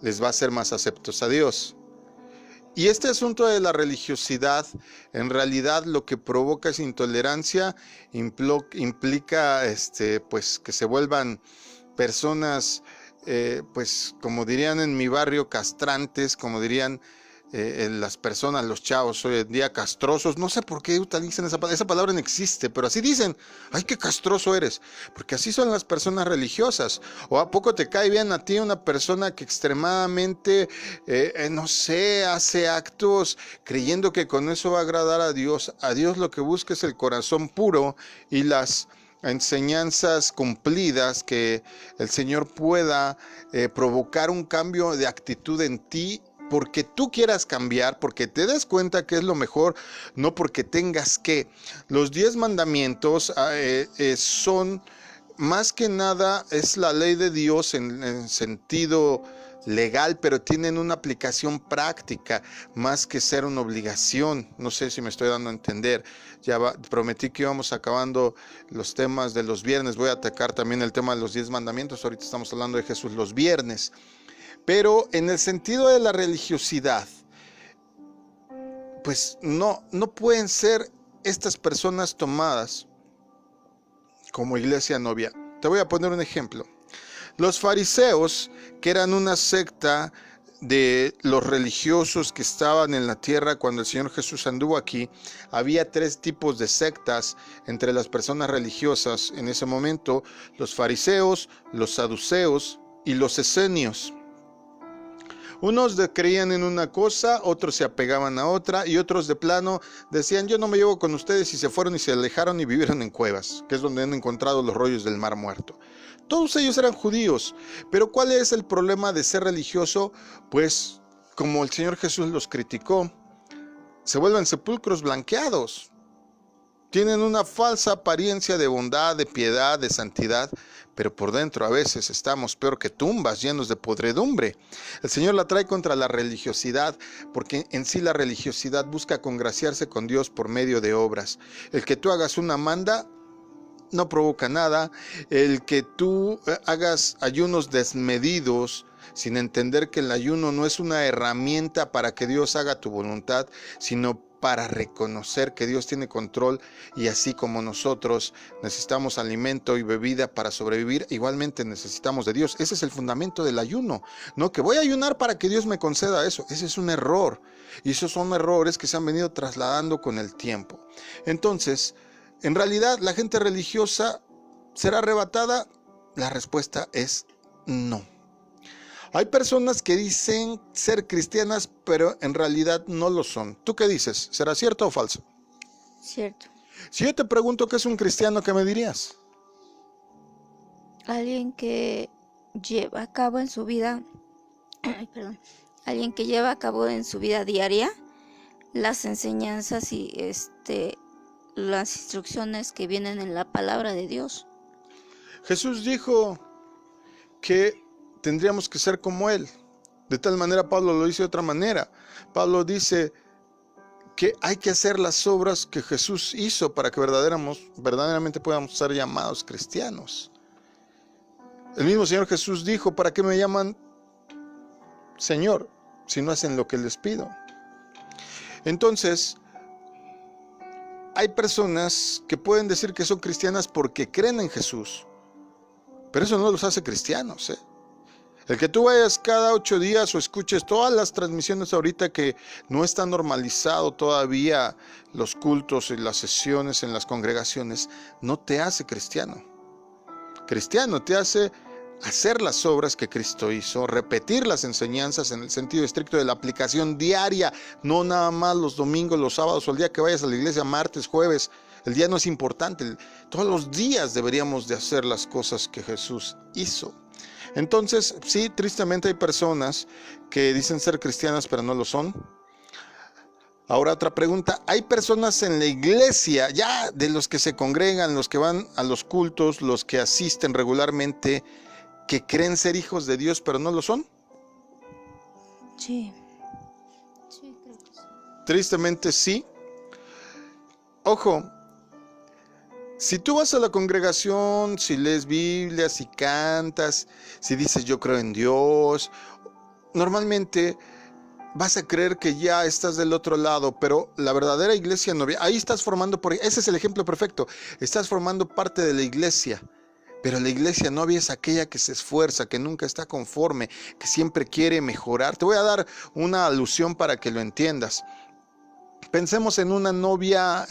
les va a ser más aceptos a Dios. Y este asunto de la religiosidad, en realidad lo que provoca es intolerancia, implica pues que se vuelvan personas, pues como dirían en mi barrio, castrantes, como dirían las personas, los chavos hoy en día, castrosos. No sé por qué utilizan esa palabra, no existe, pero así dicen. Ay, qué castroso eres, porque así son las personas religiosas. ¿O a poco te cae bien a ti una persona que extremadamente, no sé, hace actos creyendo que con eso va a agradar a Dios? A Dios lo que busca es el corazón puro y las enseñanzas cumplidas, que el Señor pueda provocar un cambio de actitud en ti, porque tú quieras cambiar, porque te des cuenta que es lo mejor, no porque tengas que. Los 10 mandamientos son más que nada, es la ley de Dios en sentido legal, pero tienen una aplicación práctica más que ser una obligación. No sé si me estoy dando a entender. Prometí que íbamos acabando los temas de los viernes. Voy a atacar también el tema de los 10 mandamientos. Ahorita estamos hablando de Jesús los viernes. Pero en el sentido de la religiosidad, pues no pueden ser estas personas tomadas como iglesia novia. Te voy a poner un ejemplo. Los fariseos, que eran una secta de los religiosos que estaban en la tierra cuando el Señor Jesús anduvo aquí, había 3 tipos de sectas entre las personas religiosas en ese momento: los fariseos, los saduceos y los esenios. Unos creían en una cosa, otros se apegaban a otra, y otros de plano decían: yo no me llevo con ustedes, y se fueron y se alejaron y vivieron en cuevas, que es donde han encontrado los rollos del Mar Muerto. Todos ellos eran judíos, pero ¿cuál es el problema de ser religioso? Pues, como el Señor Jesús los criticó, se vuelven sepulcros blanqueados. Tienen una falsa apariencia de bondad, de piedad, de santidad, pero por dentro a veces estamos peor que tumbas llenos de podredumbre. El Señor la trae contra la religiosidad, porque en sí la religiosidad busca congraciarse con Dios por medio de obras. El que tú hagas una manda no provoca nada. El que tú hagas ayunos desmedidos, sin entender que el ayuno no es una herramienta para que Dios haga tu voluntad, sino para reconocer que Dios tiene control, y así como nosotros necesitamos alimento y bebida para sobrevivir, igualmente necesitamos de Dios. Ese es el fundamento del ayuno, no que voy a ayunar para que Dios me conceda eso. Ese es un error, y esos son errores que se han venido trasladando con el tiempo. Entonces, en realidad, ¿la gente religiosa será arrebatada? La respuesta es no. Hay personas que dicen ser cristianas, pero en realidad no lo son. ¿Tú qué dices? ¿Será cierto o falso? Cierto. Si yo te pregunto qué es un cristiano, ¿qué me dirías? Alguien que lleva a cabo en su vida, alguien que lleva a cabo en su vida diaria las enseñanzas y las instrucciones que vienen en la palabra de Dios. Jesús dijo que tendríamos que ser como Él. De tal manera Pablo lo dice de otra manera. Pablo dice que hay que hacer las obras que Jesús hizo para que verdaderamente podamos ser llamados cristianos. El mismo Señor Jesús dijo: ¿para qué me llaman Señor si no hacen lo que les pido? Entonces, hay personas que pueden decir que son cristianas porque creen en Jesús, pero eso no los hace cristianos, ¿eh? El que tú vayas cada 8 días o escuches todas las transmisiones ahorita, que no está normalizado todavía los cultos y las sesiones en las congregaciones, no te hace cristiano. Cristiano te hace hacer las obras que Cristo hizo, repetir las enseñanzas en el sentido estricto de la aplicación diaria, no nada más los domingos, los sábados o el día que vayas a la iglesia, martes, jueves. El día no es importante, todos los días deberíamos de hacer las cosas que Jesús hizo. Entonces, sí, tristemente hay personas que dicen ser cristianas pero no lo son. Ahora otra pregunta, hay personas en la iglesia, ya de los que se congregan, los que van a los cultos, los que asisten regularmente, que creen ser hijos de Dios pero no lo son. Sí. Sí, creo que sí. Tristemente sí. Ojo, si tú vas a la congregación, si lees Biblia, si cantas, si dices yo creo en Dios, normalmente vas a creer que ya estás del otro lado, pero la verdadera iglesia no, ahí estás formando, ese es el ejemplo perfecto, estás formando parte de la iglesia. Pero la iglesia novia es aquella que se esfuerza, que nunca está conforme, que siempre quiere mejorar. Te voy a dar una alusión para que lo entiendas. Pensemos en una novia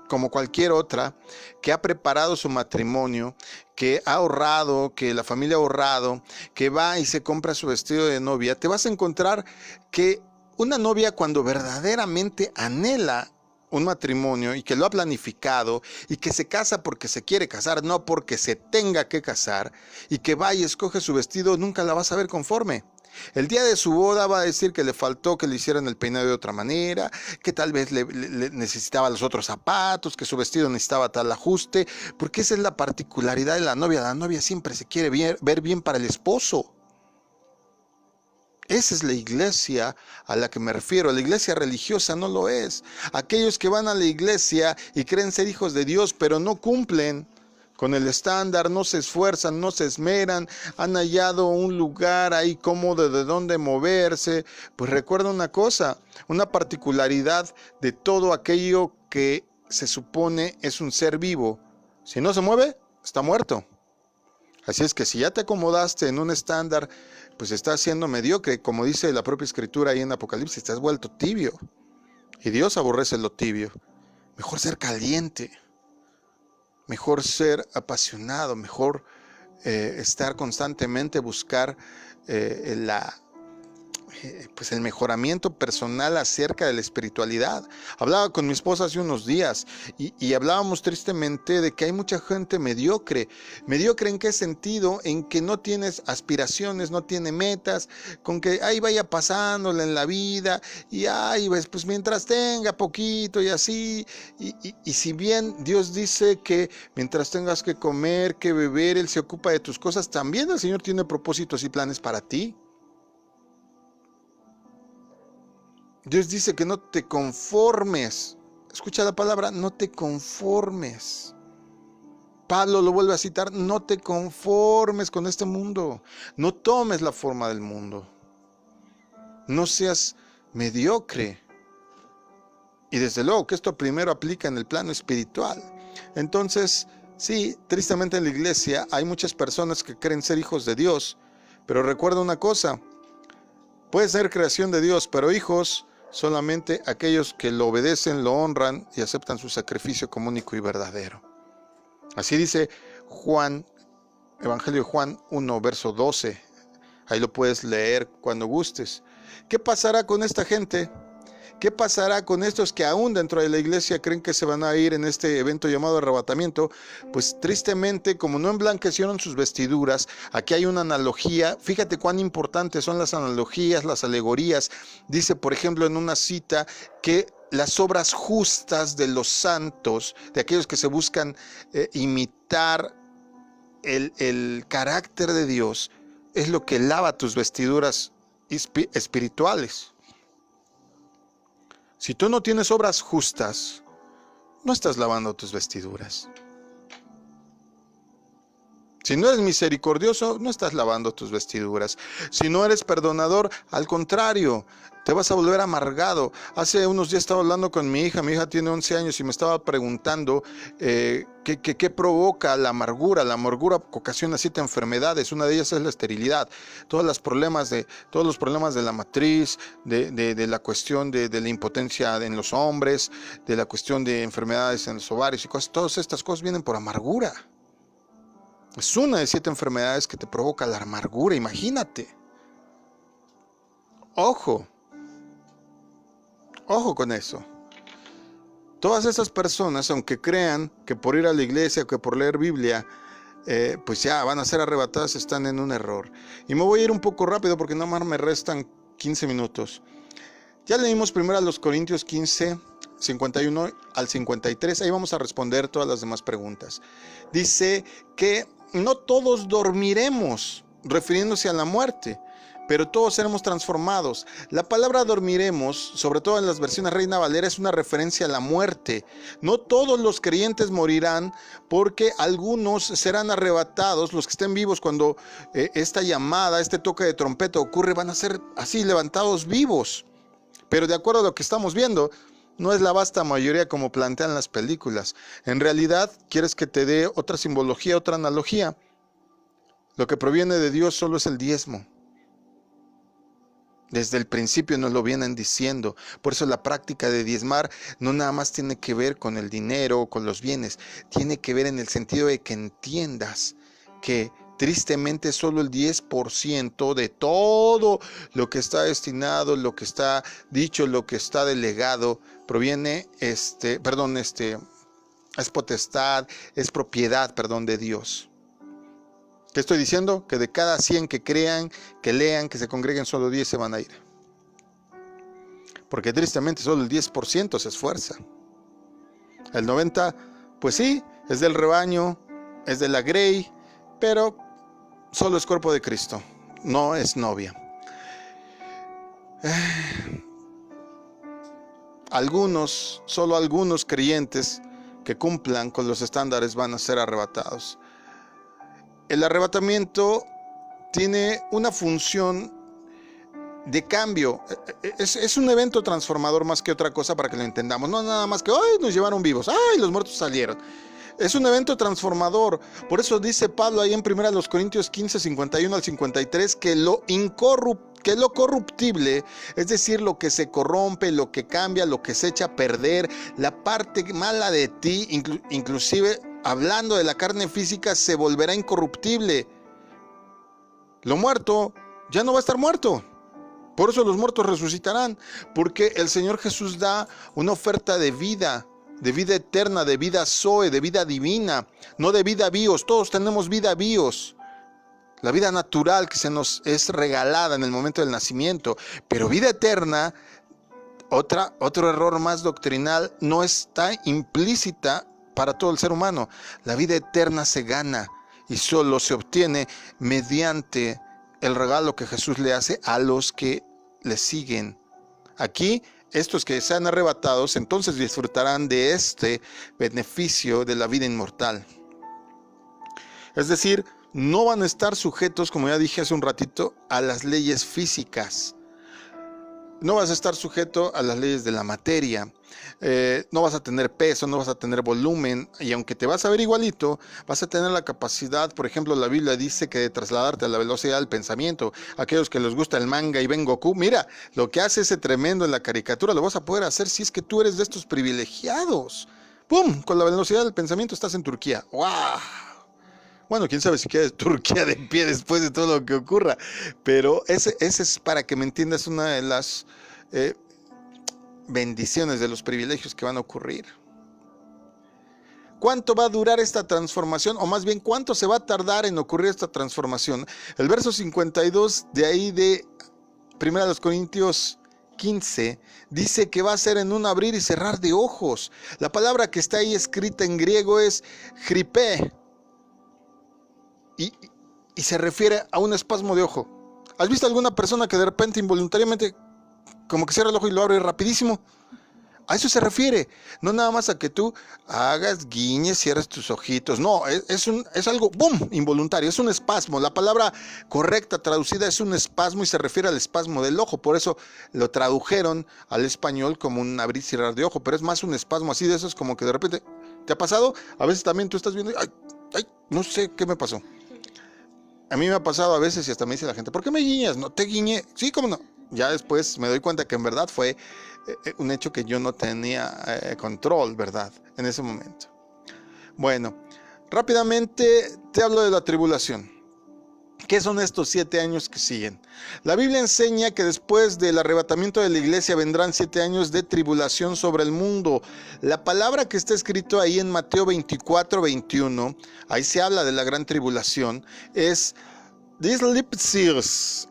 como cualquier otra, que ha preparado su matrimonio, que ha ahorrado, que la familia ha ahorrado, que va y se compra su vestido de novia. Te vas a encontrar que una novia, cuando verdaderamente anhela un matrimonio y que lo ha planificado y que se casa porque se quiere casar, no porque se tenga que casar, y que va y escoge su vestido, nunca la vas a ver conforme. El día de su boda va a decir que le faltó que le hicieran el peinado de otra manera, que tal vez le necesitaba los otros zapatos, que su vestido necesitaba tal ajuste, porque esa es la particularidad de la novia. La novia siempre se quiere ver bien para el esposo. Esa es la iglesia a la que me refiero. La iglesia religiosa no lo es. Aquellos que van a la iglesia y creen ser hijos de Dios, pero no cumplen con el estándar, no se esfuerzan, no se esmeran, han hallado un lugar ahí cómodo de donde moverse. Pues recuerda una cosa, una particularidad de todo aquello que se supone es un ser vivo. Si no se mueve, está muerto. Así es que si ya te acomodaste en un estándar, pues estás siendo mediocre. Como dice la propia escritura ahí en Apocalipsis, te has vuelto tibio. Y Dios aborrece lo tibio. Mejor ser caliente. Mejor ser apasionado. Mejor estar constantemente, buscar pues el mejoramiento personal acerca de la espiritualidad. Hablaba con mi esposa hace unos días y hablábamos tristemente de que hay mucha gente mediocre. ¿Mediocre en qué sentido? En que no tienes aspiraciones, no tiene metas, con que ahí vaya pasándole en la vida y ay, pues mientras tenga poquito y así. Y si bien Dios dice que mientras tengas que comer, que beber, Él se ocupa de tus cosas, también el Señor tiene propósitos y planes para ti. Dios dice que no te conformes. Escucha la palabra, no te conformes. Pablo lo vuelve a citar, no te conformes con este mundo. No tomes la forma del mundo. No seas mediocre. Y desde luego que esto primero aplica en el plano espiritual. Entonces, sí, tristemente en la iglesia hay muchas personas que creen ser hijos de Dios. Pero recuerda una cosa, puede ser creación de Dios, pero hijos solamente aquellos que lo obedecen, lo honran y aceptan su sacrificio como único y verdadero. Así dice Juan, Evangelio de Juan 1, verso 12. Ahí lo puedes leer cuando gustes. ¿Qué pasará con esta gente? ¿Qué pasará con estos que aún dentro de la iglesia creen que se van a ir en este evento llamado arrebatamiento? Pues tristemente, como no emblanquecieron sus vestiduras, aquí hay una analogía. Fíjate cuán importantes son las analogías, las alegorías. Dice, por ejemplo, en una cita que las obras justas de los santos, de aquellos que se buscan imitar el carácter de Dios, es lo que lava tus vestiduras espirituales. Si tú no tienes obras justas, no estás lavando tus vestiduras. Si no eres misericordioso, no estás lavando tus vestiduras. Si no eres perdonador, al contrario, te vas a volver amargado. Hace unos días estaba hablando con mi hija tiene 11 años y me estaba preguntando qué provoca la amargura. La amargura ocasiona 7 enfermedades, una de ellas es la esterilidad. Todos los problemas de la matriz, de la cuestión de la impotencia en los hombres, de la cuestión de enfermedades en los ovarios y cosas, todas estas cosas vienen por amargura. Es una de 7 enfermedades que te provoca la amargura, imagínate. Ojo con eso. Todas esas personas, aunque crean que por ir a la iglesia o que por leer Biblia, pues ya van a ser arrebatadas, están en un error. Y me voy a ir un poco rápido porque nada más me restan 15 minutos. Ya leímos primero a los Corintios 15, 51 al 53. Ahí vamos a responder todas las demás preguntas. Dice que no todos dormiremos, refiriéndose a la muerte, pero todos seremos transformados. La palabra dormiremos, sobre todo en las versiones Reina Valera, es una referencia a la muerte. No todos los creyentes morirán, porque algunos serán arrebatados. Los que estén vivos cuando esta llamada, este toque de trompeta ocurre, van a ser así levantados vivos. Pero de acuerdo a lo que estamos viendo, no es la vasta mayoría como plantean las películas. En realidad, ¿quieres que te dé otra simbología, otra analogía? Lo que proviene de Dios solo es el diezmo. Desde el principio nos lo vienen diciendo. Por eso la práctica de diezmar no nada más tiene que ver con el dinero o con los bienes. Tiene que ver en el sentido de que entiendas que tristemente solo el 10% de todo lo que está destinado, lo que está dicho, lo que está delegado, proviene, es potestad, es propiedad, de Dios. ¿Qué estoy diciendo? Que de cada 100 que crean, que lean, que se congreguen, solo 10 se van a ir. Porque tristemente solo el 10% se esfuerza. El 90%, pues sí, es del rebaño, es de la grey, pero solo es cuerpo de Cristo, no es novia. Solo algunos creyentes que cumplan con los estándares van a ser arrebatados. El arrebatamiento tiene una función de cambio. Es un evento transformador más que otra cosa, para que lo entendamos. No nada más que ¡ay, nos llevaron vivos! ¡Ay, los muertos salieron! Es un evento transformador. Por eso dice Pablo ahí en 1 Corintios 15, 51 al 53, que lo corruptible, es decir, lo que se corrompe, lo que cambia, lo que se echa a perder, la parte mala de ti, inclusive hablando de la carne física, se volverá incorruptible. Lo muerto ya no va a estar muerto. Por eso los muertos resucitarán, porque el Señor Jesús da una oferta de vida eterna, de vida zoe, de vida divina, no de vida bios. Todos tenemos vida bios, la vida natural que se nos es regalada en el momento del nacimiento, pero vida eterna, otro error más doctrinal, no está implícita para todo el ser humano. La vida eterna se gana y solo se obtiene mediante el regalo que Jesús le hace a los que le siguen. Aquí, estos que sean arrebatados, entonces disfrutarán de este beneficio de la vida inmortal. Es decir, no van a estar sujetos, como ya dije hace un ratito, a las leyes físicas. No vas a estar sujeto a las leyes de la materia. No vas a tener peso, no vas a tener volumen, y aunque te vas a ver igualito, vas a tener la capacidad. Por ejemplo, la Biblia dice que de trasladarte a la velocidad del pensamiento. Aquellos que les gusta el manga y ven Goku, mira, lo que hace ese tremendo en la caricatura, lo vas a poder hacer si es que tú eres de estos privilegiados. ¡Pum! Con la velocidad del pensamiento estás en Turquía. ¡Wow! Bueno, quién sabe si queda Turquía de pie después de todo lo que ocurra. Pero ese es, para que me entiendas, una de las bendiciones, de los privilegios que van a ocurrir. ¿Cuánto va a durar esta transformación? O más bien, ¿cuánto se va a tardar en ocurrir esta transformación? El verso 52 de ahí de 1 Corintios 15 dice que va a ser en un abrir y cerrar de ojos. La palabra que está ahí escrita en griego es gripe. Y se refiere a un espasmo de ojo. ¿Has visto alguna persona que de repente involuntariamente como que cierra el ojo y lo abre rapidísimo? A eso se refiere, no nada más a que tú hagas, guiñes, cierres tus ojitos. No, es algo, ¡boom!, involuntario, es un espasmo. La palabra correcta traducida es un espasmo y se refiere al espasmo del ojo. Por eso lo tradujeron al español como un abrir y cerrar de ojo, pero es más un espasmo así de esos como que de repente, ¿te ha pasado? A veces también tú estás viendo, ay, no sé qué me pasó. A mí me ha pasado a veces y hasta me dice la gente, ¿por qué me guiñas? No te guiñé. Sí, cómo no. Ya después me doy cuenta que en verdad fue un hecho que yo no tenía control, ¿verdad? En ese momento. Bueno, rápidamente te hablo de la tribulación. ¿Qué son estos 7 años que siguen? La Biblia enseña que después del arrebatamiento de la iglesia vendrán 7 años de tribulación sobre el mundo. La palabra que está escrito ahí en Mateo 24, 21, ahí se habla de la gran tribulación, es Dislipsis.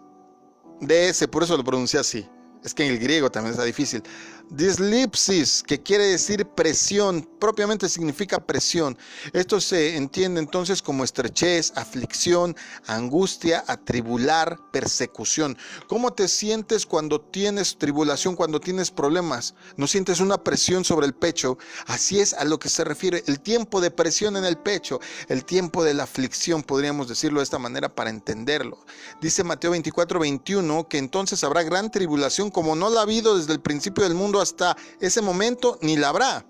Por eso lo pronuncié así. Es que en el griego también está difícil. Dislipsis, que quiere decir presión, propiamente significa presión. Esto se entiende entonces como estrechez, aflicción, angustia, atribular, persecución. ¿Cómo te sientes cuando tienes tribulación, cuando tienes problemas? ¿No sientes una presión sobre el pecho? Así es a lo que se refiere el tiempo de presión en el pecho, el tiempo de la aflicción, podríamos decirlo de esta manera para entenderlo. Dice Mateo 24, 21 que entonces habrá gran tribulación como no la ha habido desde el principio del mundo hasta ese momento, ni la habrá.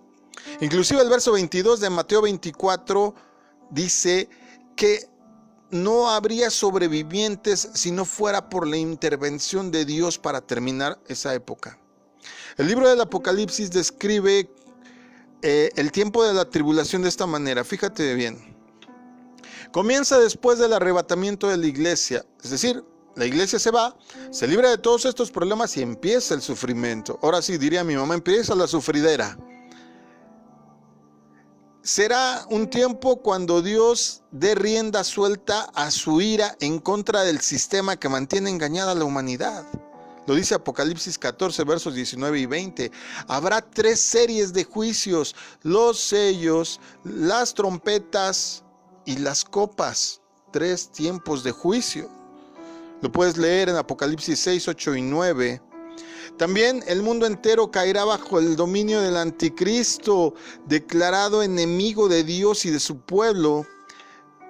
Inclusive el verso 22 de Mateo 24 dice que no habría sobrevivientes si no fuera por la intervención de Dios para terminar esa época. El libro del Apocalipsis describe el tiempo de la tribulación de esta manera. Fíjate bien. Comienza después del arrebatamiento de la iglesia, es decir, la iglesia se va, se libra de todos estos problemas y empieza el sufrimiento. Ahora sí, diría mi mamá, empieza la sufridera. Será un tiempo cuando Dios dé rienda suelta a su ira en contra del sistema que mantiene engañada a la humanidad. Lo dice Apocalipsis 14, versos 19 y 20. Habrá 3 series de juicios: los sellos, las trompetas y las copas. 3 tiempos de juicio. Lo puedes leer en Apocalipsis 6, 8 y 9. También el mundo entero caerá bajo el dominio del anticristo, declarado enemigo de Dios y de su pueblo.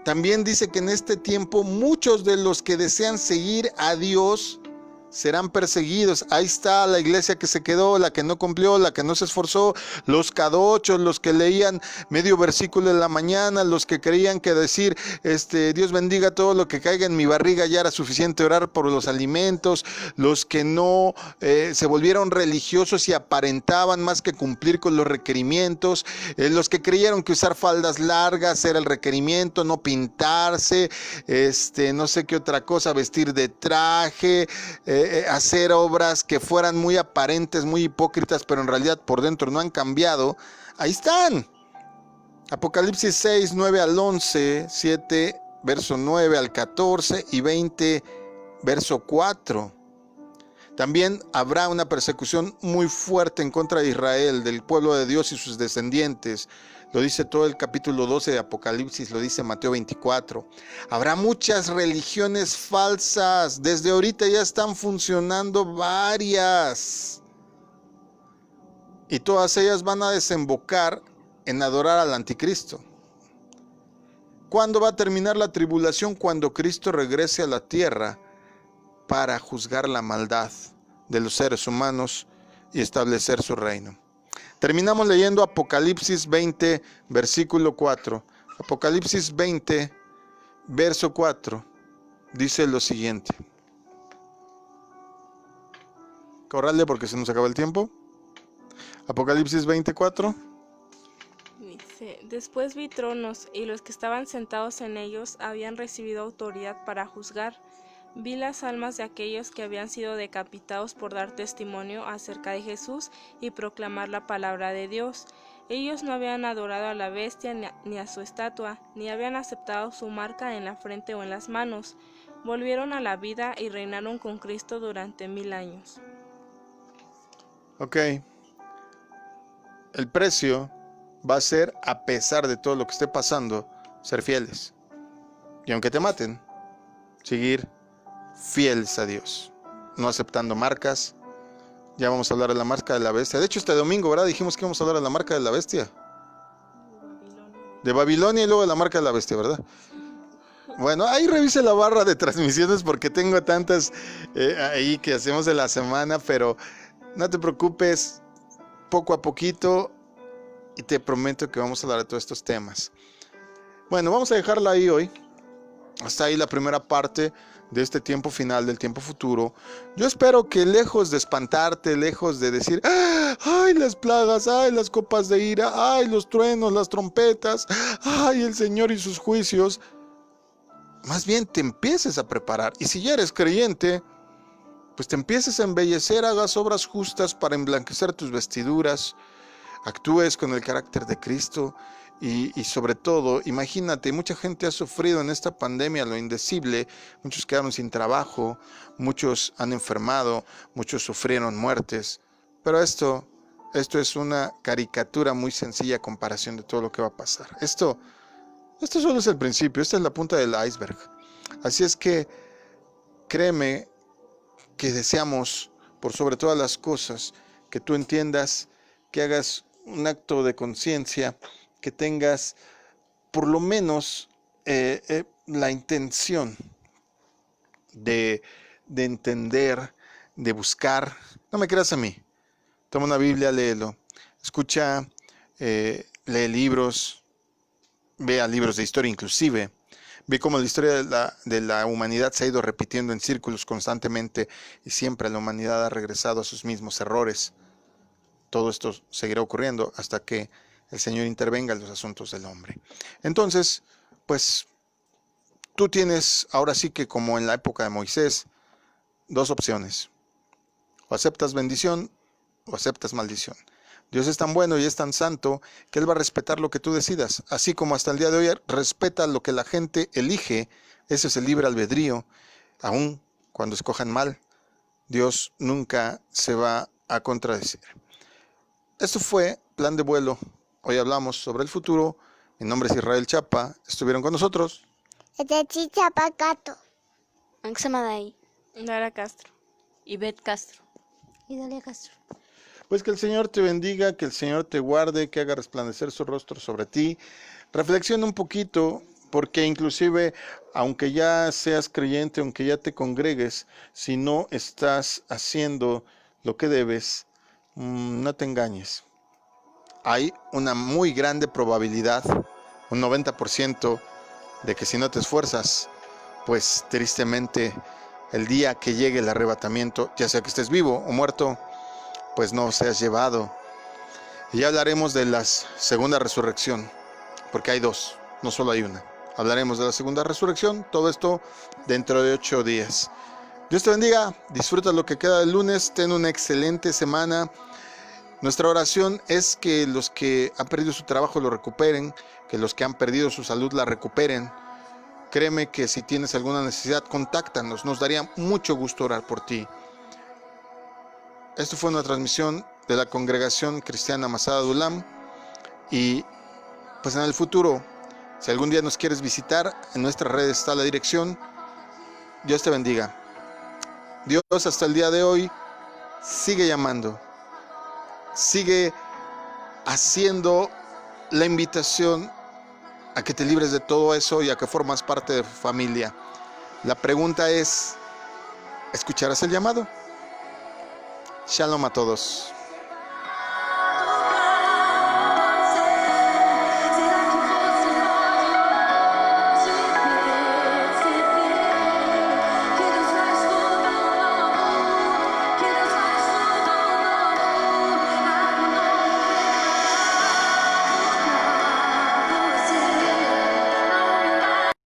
También dice que en este tiempo muchos de los que desean seguir a Dios serán perseguidos. Ahí está la iglesia que se quedó, la que no cumplió, la que no se esforzó, los cadochos, los que leían medio versículo en la mañana, los que creían que decir Dios bendiga todo lo que caiga en mi barriga, ya era suficiente orar por los alimentos, los que no se volvieron religiosos y aparentaban más que cumplir con los requerimientos, los que creyeron que usar faldas largas era el requerimiento, no pintarse, no sé qué otra cosa, vestir de traje, hacer obras que fueran muy aparentes, muy hipócritas, pero en realidad por dentro no han cambiado. Ahí están. Apocalipsis 6, 9 al 11, 7, verso 9 al 14 y 20, verso 4. También habrá una persecución muy fuerte en contra de Israel, del pueblo de Dios y sus descendientes. Lo dice todo el capítulo 12 de Apocalipsis, lo dice Mateo 24. Habrá muchas religiones falsas. Desde ahorita ya están funcionando varias. Y todas ellas van a desembocar en adorar al anticristo. ¿Cuándo va a terminar la tribulación? Cuando Cristo regrese a la tierra para juzgar la maldad de los seres humanos y establecer su reino. Terminamos leyendo Apocalipsis 20, versículo 4. Apocalipsis 20, verso 4, dice lo siguiente. Corrale porque se nos acaba el tiempo. Apocalipsis 24. Dice: después vi tronos, y los que estaban sentados en ellos habían recibido autoridad para juzgar. Vi las almas de aquellos que habían sido decapitados por dar testimonio acerca de Jesús y proclamar la palabra de Dios. Ellos no habían adorado a la bestia ni a su estatua, ni habían aceptado su marca en la frente o en las manos. Volvieron a la vida y reinaron con Cristo durante 1000 años. Ok. El precio va a ser, a pesar de todo lo que esté pasando, ser fieles. Y aunque te maten, seguir fieles a Dios, no aceptando marcas, Ya vamos a hablar de la marca de la bestia. De hecho, este domingo, ¿verdad? Dijimos que íbamos a hablar de la marca de la bestia. De Babilonia y luego de la marca de la bestia, ¿verdad? Bueno, ahí revise la barra de transmisiones porque tengo tantas ahí que hacemos de la semana, pero no te preocupes, poco a poquito, y te prometo que vamos a hablar de todos estos temas. Bueno, vamos a dejarla ahí hoy. Hasta ahí la primera parte de este tiempo final, del tiempo futuro. Yo espero que lejos de espantarte, lejos de decir, ¡ay, las plagas! ¡Ay, las copas de ira! ¡Ay, los truenos, las trompetas! ¡Ay, el Señor y sus juicios! Más bien te empieces a preparar. Y si ya eres creyente, pues te empieces a embellecer, hagas obras justas para emblanquecer tus vestiduras, actúes con el carácter de Cristo y sobre todo, imagínate, mucha gente ha sufrido en esta pandemia lo indecible, muchos quedaron sin trabajo, muchos han enfermado, muchos sufrieron muertes, pero esto es una caricatura muy sencilla a comparación de todo lo que va a pasar. Esto solo es el principio, esta es la punta del iceberg. Así es que créeme que deseamos, por sobre todas las cosas, que tú entiendas, que hagas un acto de conciencia, que tengas por lo menos la intención de entender, de buscar. No me creas a mí. Toma una Biblia, léelo. Escucha, lee libros. Vea libros de historia inclusive, ve cómo la historia de la humanidad se ha ido repitiendo en círculos constantemente y siempre la humanidad ha regresado a sus mismos errores. Todo esto seguirá ocurriendo hasta que el Señor intervenga en los asuntos del hombre. Entonces, pues, tú tienes ahora sí que como en la época de Moisés, dos opciones. O aceptas bendición o aceptas maldición. Dios es tan bueno y es tan santo que Él va a respetar lo que tú decidas. Así como hasta el día de hoy respeta lo que la gente elige. Ese es el libre albedrío. Aun cuando escojan mal, Dios nunca se va a contradecir. Esto fue Plan de Vuelo. Hoy hablamos sobre el futuro. Mi nombre es Israel Chapa. Estuvieron con nosotros Chicha Pacato. Anxamadai. Lara Castro. Ivette Castro. Y Dalia Castro. Pues que el Señor te bendiga, que el Señor te guarde, que haga resplandecer su rostro sobre ti. Reflexiona un poquito, porque inclusive, aunque ya seas creyente, aunque ya te congregues, si no estás haciendo lo que debes, no te engañes. Hay una muy grande probabilidad, un 90%, de que si no te esfuerzas, pues tristemente el día que llegue el arrebatamiento, ya sea que estés vivo o muerto, pues no seas llevado. Y ya hablaremos de la segunda resurrección, porque hay dos, no solo hay una. Hablaremos de la segunda resurrección, todo esto dentro de 8 días. Dios te bendiga, disfruta lo que queda del lunes, ten una excelente semana. Nuestra oración es que los que han perdido su trabajo lo recuperen, que los que han perdido su salud la recuperen. Créeme que si tienes alguna necesidad, contáctanos, nos daría mucho gusto orar por ti. Esto fue una transmisión de la Congregación Cristiana Masada de Ulam. Y pues en el futuro, si algún día nos quieres visitar, en nuestras redes está la dirección. Dios te bendiga. Dios hasta el día de hoy sigue llamando. Sigue haciendo la invitación a que te libres de todo eso y a que formas parte de familia. La pregunta es, ¿escucharás el llamado? Shalom a todos.